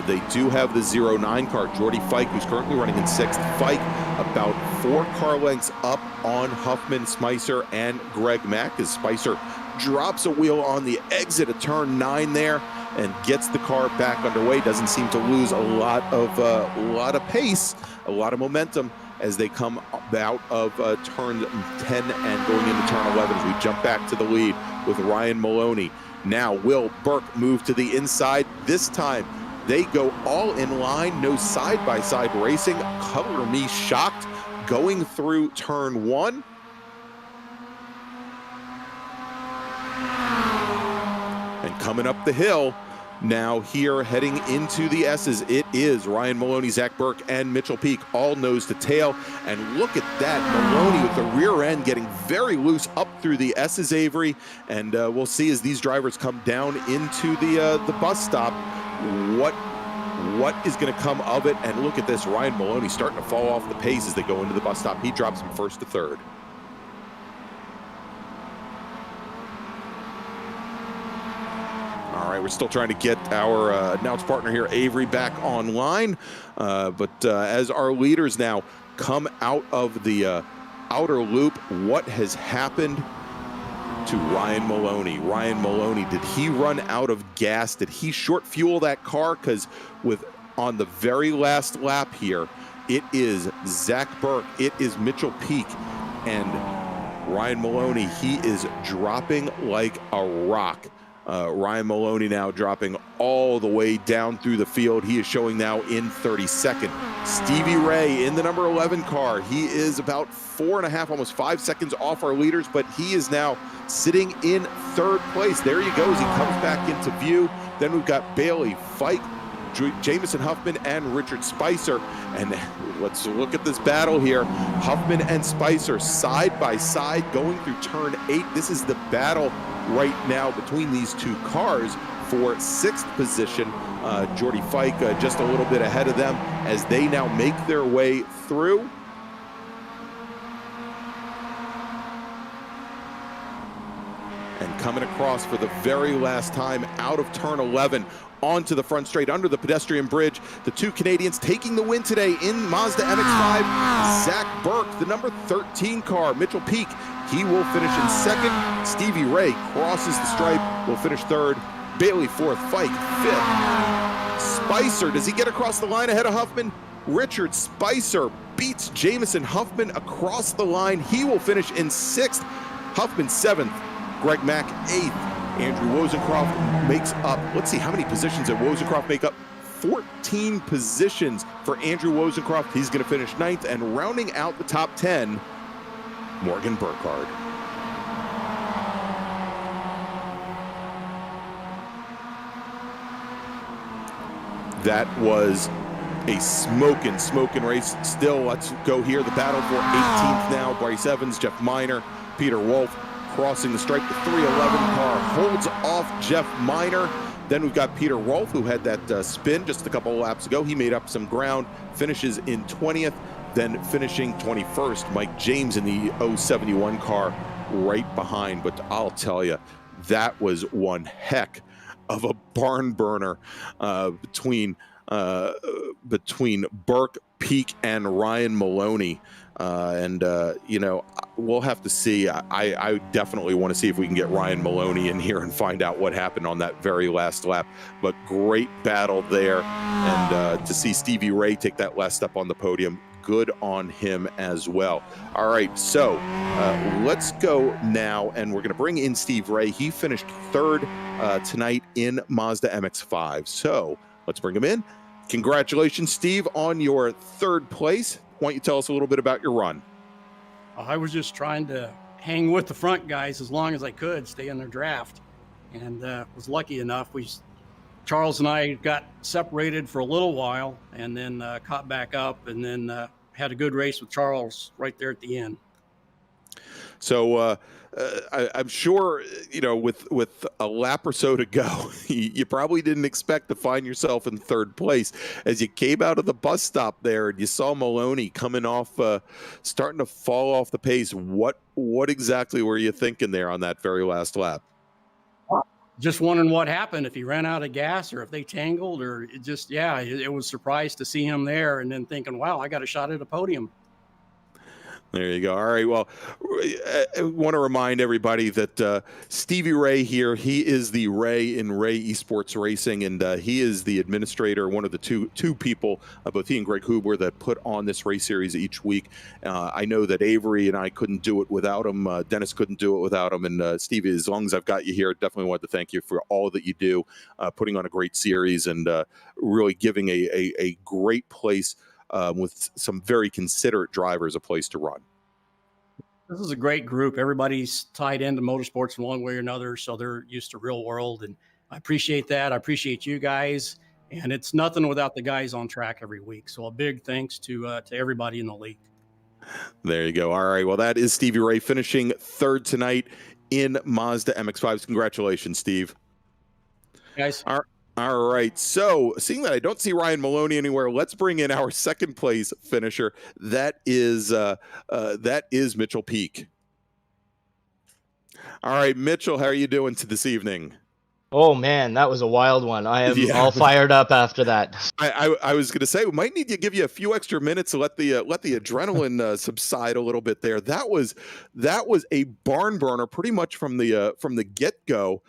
they do have the 09 car, Jordy Fike, who's currently running in 6th. Fike about 4 car lengths up on Huffman, Spicer, and Greg Mack, as Spicer drops a wheel on the exit of turn 9 there and gets the car back underway. Doesn't seem to lose a lot of pace, a lot of momentum as they come out of turn 10 and going into turn 11 as we jump back to the lead. with Ryan Maloney. Now will Burke move to the inside? This time they go all in line, no side-by-side racing. Color me shocked going through turn 1. And coming up the hill, now here heading into the S's, it is Ryan Maloney, Zach Burke, and Mitchell Peak, all nose to tail. And look at that, Maloney with the rear end getting very loose up through the S's, Avery. And we'll see as these drivers come down into the bus stop, what is going to come of it. And look at this, Ryan Maloney starting to fall off the pace as they go into the bus stop. He drops from first to third. All right, we're still trying to get our announce partner here, Avery, back online. But as our leaders now come out of the outer loop, what has happened to Ryan Maloney? Ryan Maloney, did he run out of gas? Did he short fuel that car? Because on the very last lap here, it is Zach Burke, it is Mitchell Peak, and Ryan Maloney, he is dropping like a rock. Ryan Maloney now dropping all the way down through the field. He is showing now in 32nd. Stevie Ray in the number 11 car. He is about 4.5, almost 5 seconds off our leaders, but he is now sitting in third place. There he goes. He comes back into view. Then we've got Bailey, Fike, Jamison Huffman, and Richard Spicer. And let's look at this battle here. Huffman and Spicer side by side going through turn 8. This is the battle right now between these two cars for 6th position. Jordy Fike just a little bit ahead of them as they now make their way through. And coming across for the very last time out of turn 11 onto the front straight under the pedestrian bridge. The two Canadians taking the win today in Mazda MX-5. Zach Burke, the number 13 car. Mitchell Peak, he will finish in 2nd. Stevie Ray crosses the stripe, will finish 3rd. Bailey 4th, Fike 5th. Spicer, does he get across the line ahead of Huffman? Richard Spicer beats Jamison Huffman across the line. He will finish in 6th. Huffman 7th. Greg Mack 8th. Andrew Wozencroft makes up, let's see, how many positions did Wozencroft make up? 14 positions for Andrew Wozencroft. He's going to finish 9th, and rounding out the top 10, Morgan Burkhardt. That was a smoking race. Still, let's go here. The battle for 18th now. Bryce Evans, Jeff Miner, Peter Wolf crossing the stripe. The 311 car holds off Jeff Miner. Then we've got Peter Wolf, who had that spin just a couple of laps ago. He made up some ground, finishes in 20th, then finishing 21st. Mike James in the 071 car right behind. But I'll tell you, that was one heck of a barn burner between Burke, Peak, and Ryan Maloney. You know, we'll have to see. I definitely want to see if we can get Ryan Maloney in here and find out what happened on that very last lap. But great battle there. And to see Stevie Ray take that last step on the podium, good on him as well. All right, so let's go now, and we're going to bring in Steve Ray. He finished 3rd tonight in Mazda MX-5. So let's bring him in. Congratulations, Steve, on your 3rd place. Why don't you tell us a little bit about your run? I was just trying to hang with the front guys as long as I could, stay in their draft, and was lucky enough. Charles and I got separated for a little while, and then caught back up, and then had a good race with Charles right there at the end. So I'm sure, you know, with a lap or so to go, you probably didn't expect to find yourself in 3rd place. As you came out of the bus stop there and you saw Maloney coming off, starting to fall off the pace, what exactly were you thinking there on that very last lap? Just wondering what happened, if he ran out of gas or if they tangled, or it was surprised to see him there, and then thinking, wow, I got a shot at a podium. There you go. All right. Well, I want to remind everybody that Stevie Ray here, he is the Ray in Ray Esports Racing, and he is the administrator, one of the two people, both he and Greg Huber, that put on this race series each week. I know that Avery and I couldn't do it without him. Dennis couldn't do it without him. And Stevie, as long as I've got you here, definitely want to thank you for all that you do, putting on a great series and really giving a great place with some very considerate drivers a place to run. This is a great group. Everybody's tied into motorsports in one way or another, so they're used to real world, and I appreciate that. I appreciate you guys, and it's nothing without the guys on track every week. So a big thanks to everybody in the league. There you go. All right. Well, that is Stevie Ray finishing third tonight in Mazda MX-5s. Congratulations, Steve. Guys. All right. So, seeing that I don't see Ryan Maloney anywhere, let's bring in our second place finisher. That is Mitchell Peak. All right, Mitchell, how are you doing this evening? Oh man, that was a wild one. I am all fired up after that. I was going to say we might need to give you a few extra minutes to let the adrenaline subside a little bit there. That was a barn burner pretty much from the get go,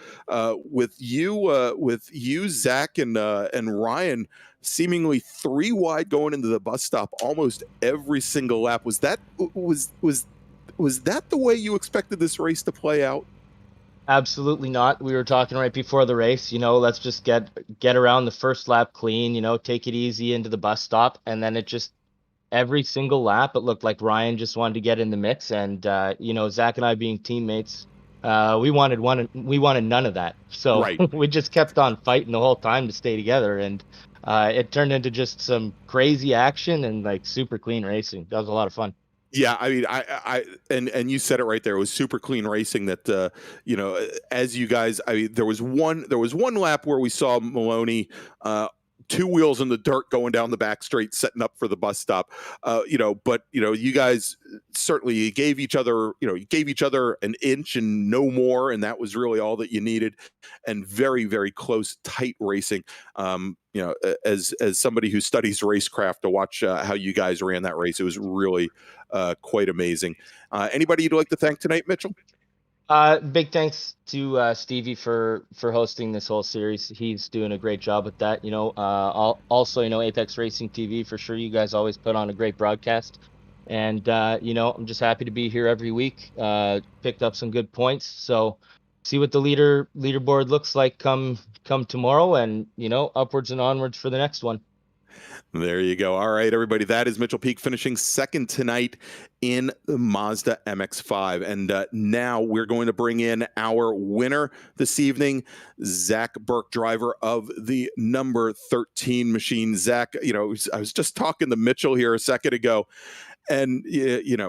with you Zach and Ryan seemingly 3 wide going into the bus stop almost every single lap. Was that the way you expected this race to play out? Absolutely not. We were talking right before the race, let's just get around the first lap clean, take it easy into the bus stop. And then it just, every single lap, it looked like Ryan just wanted to get in the mix. And, Zach and I being teammates, we wanted none of that. So right. We just kept on fighting the whole time to stay together. And it turned into just some crazy action and like super clean racing. That was a lot of fun. Yeah, I mean, and you said it right there. It was super clean racing. That as you guys, there was one lap where we saw Maloney 2 wheels in the dirt going down the back straight, setting up for the bus stop. But you guys certainly gave each other an inch and no more, and that was really all that you needed. And very, very close, tight racing. As somebody who studies racecraft, to watch how you guys ran that race, it was really quite amazing. Anybody you'd like to thank tonight, Mitchell? Big thanks to Stevie for hosting this whole series. He's doing a great job with that. Also, Apex Racing TV, for sure. You guys always put on a great broadcast. And, I'm just happy to be here every week. Picked up some good points. So see what the leaderboard looks like come tomorrow, and, upwards and onwards for the next one. There you go. All right, everybody. That is Mitchell Peak finishing second tonight in the Mazda MX-5. And now we're going to bring in our winner this evening, Zach Burke, driver of the number 13 machine. Zach, I was just talking to Mitchell here a second ago. And,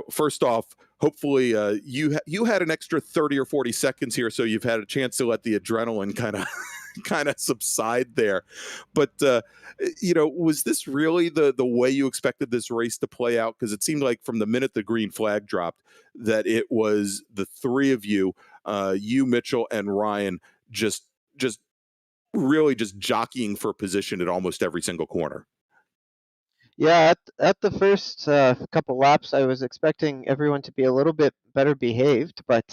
first off, hopefully you had an extra 30 or 40 seconds here, so you've had a chance to let the adrenaline kind of subside there. But was this really the way you expected this race to play out? Because it seemed like from the minute the green flag dropped that it was the three of you, Mitchell, and Ryan, just really just jockeying for position at almost every single corner. Yeah, at the first couple laps, I was expecting everyone to be a little bit better behaved, but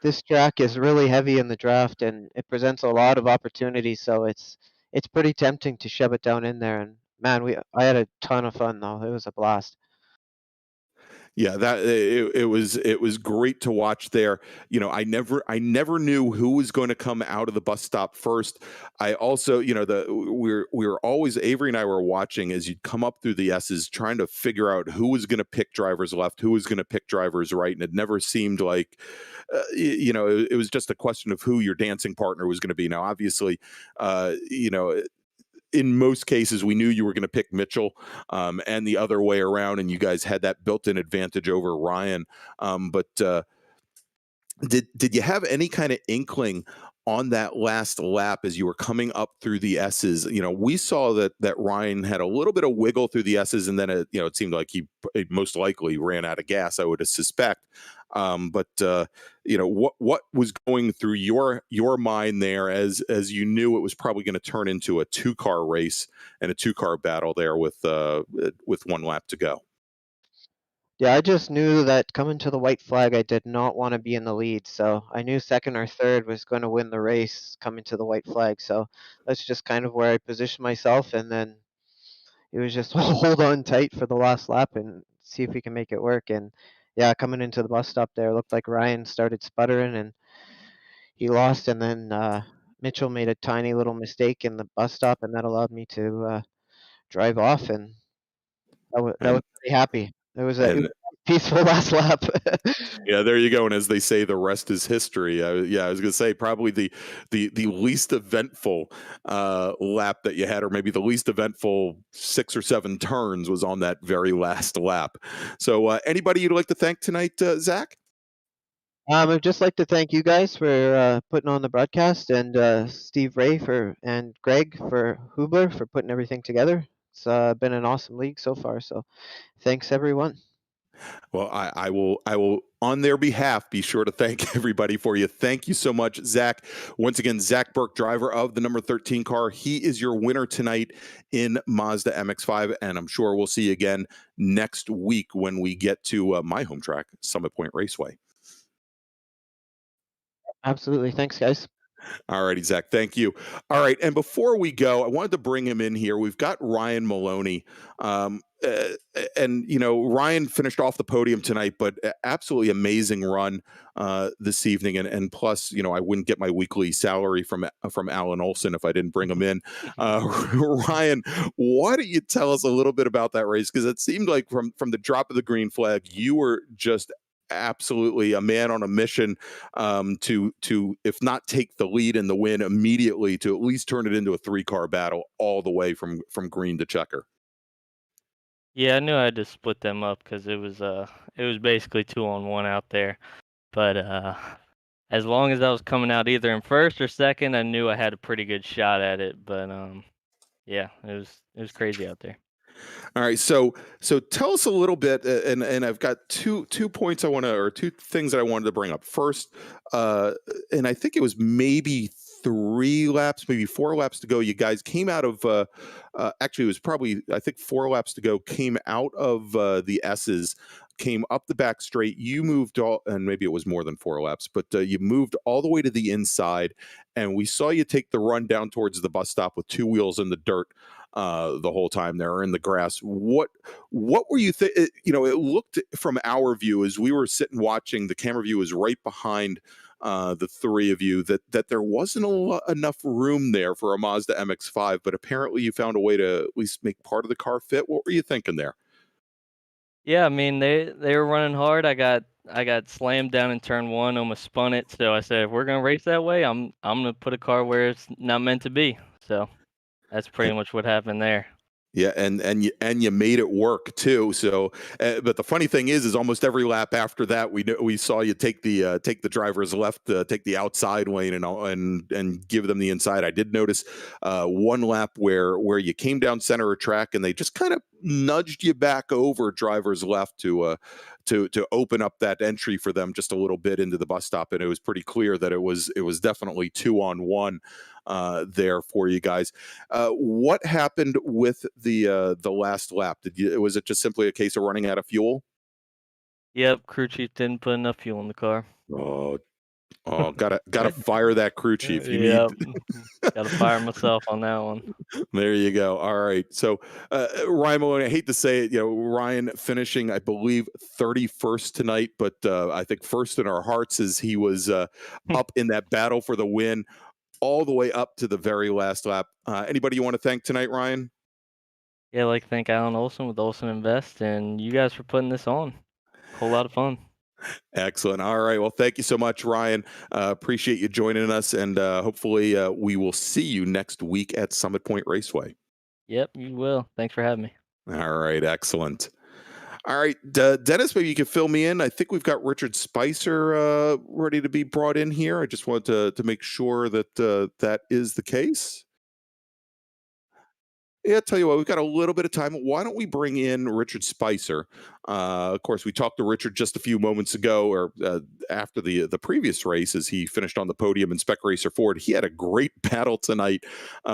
this track is really heavy in the draft, and it presents a lot of opportunities. So it's pretty tempting to shove it down in there. And man, I had a ton of fun though. It was a blast. Yeah, that it was great to watch there. I never knew who was going to come out of the bus stop first. I also, we were always, Avery and I were watching as you'd come up through the S's, trying to figure out who was going to pick drivers left, who was going to pick drivers right, and it never seemed like, it was just a question of who your dancing partner was going to be. Now, obviously, in most cases, we knew you were going to pick Mitchell, and the other way around, and you guys had that built-in advantage over Ryan. But did you have any kind of inkling on that last lap as you were coming up through the S's? We saw that Ryan had a little bit of wiggle through the S's, and then it seemed like he most likely ran out of gas, I would suspect. But what was going through your mind there as you knew it was probably going to turn into a 2-car race and a 2-car battle there with 1 lap to go? Yeah, I just knew that coming to the white flag, I did not want to be in the lead. So I knew second or third was going to win the race coming to the white flag. So that's just kind of where I positioned myself. And then it was just hold on tight for the last lap and see if we can make it work. And yeah, coming into the bus stop there, looked like Ryan started sputtering and he lost. And then Mitchell made a tiny little mistake in the bus stop, and that allowed me to drive off. And that was And pretty happy. It was and a peaceful last lap. yeah, there you go. And as they say, the rest is history. Yeah, I was going to say probably the least eventful lap that you had, or maybe the least eventful 6 or 7 turns, was on that very last lap. So, anybody you'd like to thank tonight, Zach? I'd just like to thank you guys for putting on the broadcast, and Steve Ray and Greg for Hubler for putting everything together. It's been an awesome league so far. So, thanks everyone. Well, I will, on their behalf, be sure to thank everybody for you. Thank you so much, Zach. Once again, Zach Burke, driver of the number 13 car. He is your winner tonight in Mazda MX-5, and I'm sure we'll see you again next week when we get to my home track, Summit Point Raceway. Absolutely. Thanks, guys. All righty, Zach. Thank you. All right. And before we go, I wanted to bring him in here. We've got Ryan Maloney. And, you know, Ryan finished off the podium tonight, but absolutely amazing run this evening. And plus, you know, I wouldn't get my weekly salary from Alan Olson if I didn't bring him in. Ryan, why don't you tell us a little bit about that race? Because it seemed like from the drop of the green flag, you were just absolutely a man on a mission to if not take the lead and the win immediately, to at least turn it into a 3-car battle all the way from green to checker. Yeah, I knew I had to split them up because it was basically 2-on-1 out there. But as long as I was coming out either in first or second, I knew I had a pretty good shot at it. But yeah, it was crazy out there. All right, so tell us a little bit, and I've got two points I want to, or 2 things that I wanted to bring up. First, and I think it was maybe 3 laps, maybe 4 laps to go. You guys came out of, actually it was probably, I think 4 laps to go, came out of the S's, came up the back straight. You moved all, and maybe it was more than 4 laps, but you moved all the way to the inside, and we saw you take the run down towards the bus stop with 2 wheels in the dirt the whole time there, in the grass. What were you you know, it looked from our view as we were sitting watching, the camera view was right behind the 3 of you, that there wasn't enough room there for a Mazda MX-5, but apparently you found a way to at least make part of the car fit. What were you thinking there? Yeah, I mean they were running hard. I got slammed down in turn 1, almost spun it. So I said, if we're gonna race that way, I'm gonna put a car where it's not meant to be. So that's pretty much what happened there. Yeah, and you made it work too. So, but the funny thing is almost every lap after that, we saw you take the driver's left, take the outside lane, and give them the inside. I did notice 1 lap where you came down center of track and they just kind of nudged you back over driver's left to open up that entry for them just a little bit into the bus stop, and it was pretty clear that it was definitely 2-on-1 there for you guys. What happened with the last lap? Was it just simply a case of running out of fuel? Yep, crew chief didn't put enough fuel in the car. Oh, gotta fire that crew chief. You Yep. need Gotta fire myself on that one. There you go. All right. So, Ryan Maloney, I hate to say it, you know, Ryan finishing, I believe, 31st tonight, but I think first in our hearts as he was up in that battle for the win all the way up to the very last lap. Anybody you want to thank tonight, Ryan? Yeah, I'd like to thank Alan Olson with Olson Invest and you guys for putting this on. A whole lot of fun. Excellent. All right. Well, thank you so much, Ryan. Appreciate you joining us, and hopefully we will see you next week at Summit Point Raceway. Yep, you will. Thanks for having me. All right. Excellent. All right, Dennis, maybe you can fill me in. I think we've got Richard Spicer ready to be brought in here. I just wanted to make sure that that is the case. Yeah, tell you what, we've got a little bit of time. Why don't we bring in Richard Spicer? Of course, we talked to Richard just a few moments ago, or after the previous race, as he finished on the podium in Spec Racer Ford. He had a great battle tonight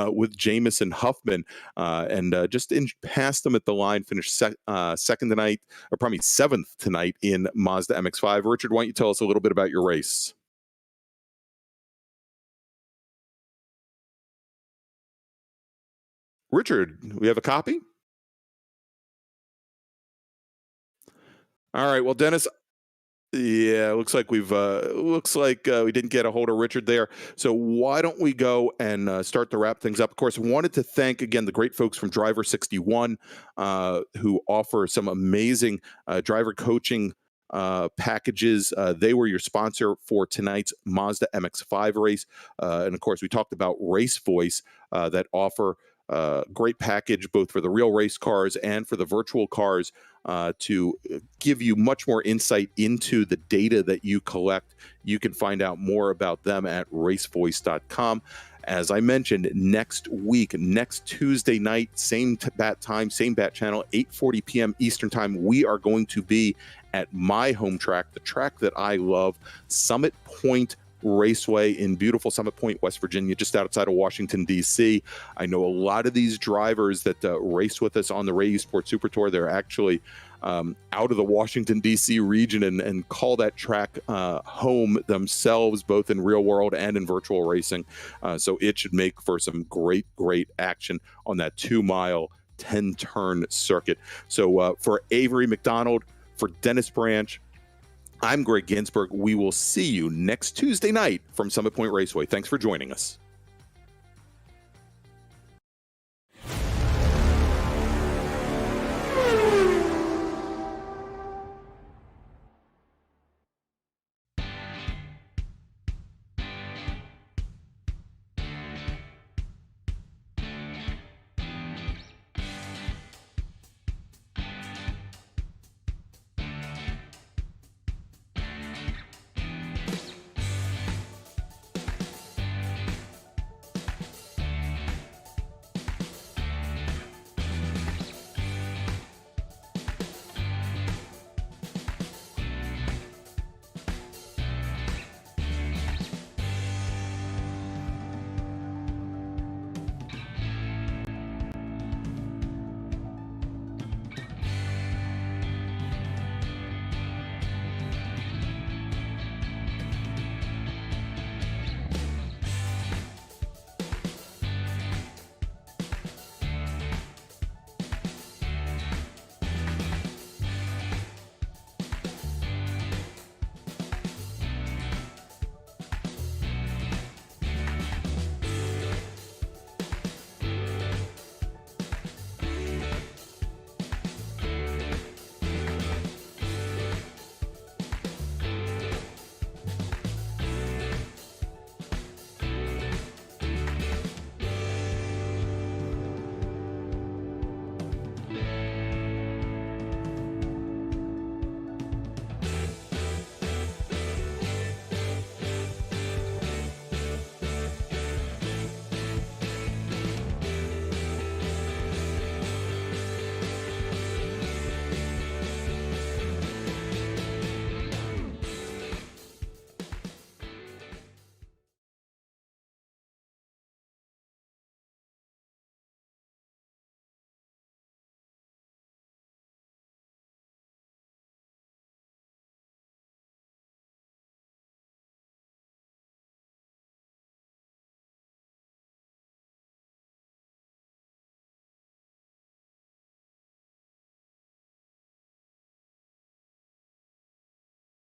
with Jamison Huffman, and just passed him at the line. Finished second tonight, or probably seventh tonight in Mazda MX-5. Richard, why don't you tell us a little bit about your race? Richard, we have a copy? All right. Well, Dennis, yeah, looks like we didn't get a hold of Richard there. So why don't we go and start to wrap things up? Of course, I wanted to thank again the great folks from Driver61 who offer some amazing driver coaching packages. They were your sponsor for tonight's Mazda MX-5 race. And of course, we talked about RaceVoice that offer great package both for the real race cars and for the virtual cars to give you much more insight into the data that you collect. You can find out more about them at racevoice.com. As I mentioned, next week, next Tuesday night, same bat time, same bat channel, 8:40 p.m. Eastern time, we are going to be at my home track, the track that I love, Summit Point Raceway in beautiful Summit Point, West Virginia, just outside of Washington, D.C. I know a lot of these drivers that race with us on the Ray eSports Super Tour. They're actually out of the Washington, D.C. region and call that track home themselves, both in real world and in virtual racing. So it should make for some great, great action on that 2-mile, 10-turn circuit. So for Avery McDonald, for Dennis Branch, I'm Greg Ginsburg. We will see you next Tuesday night from Summit Point Raceway. Thanks for joining us.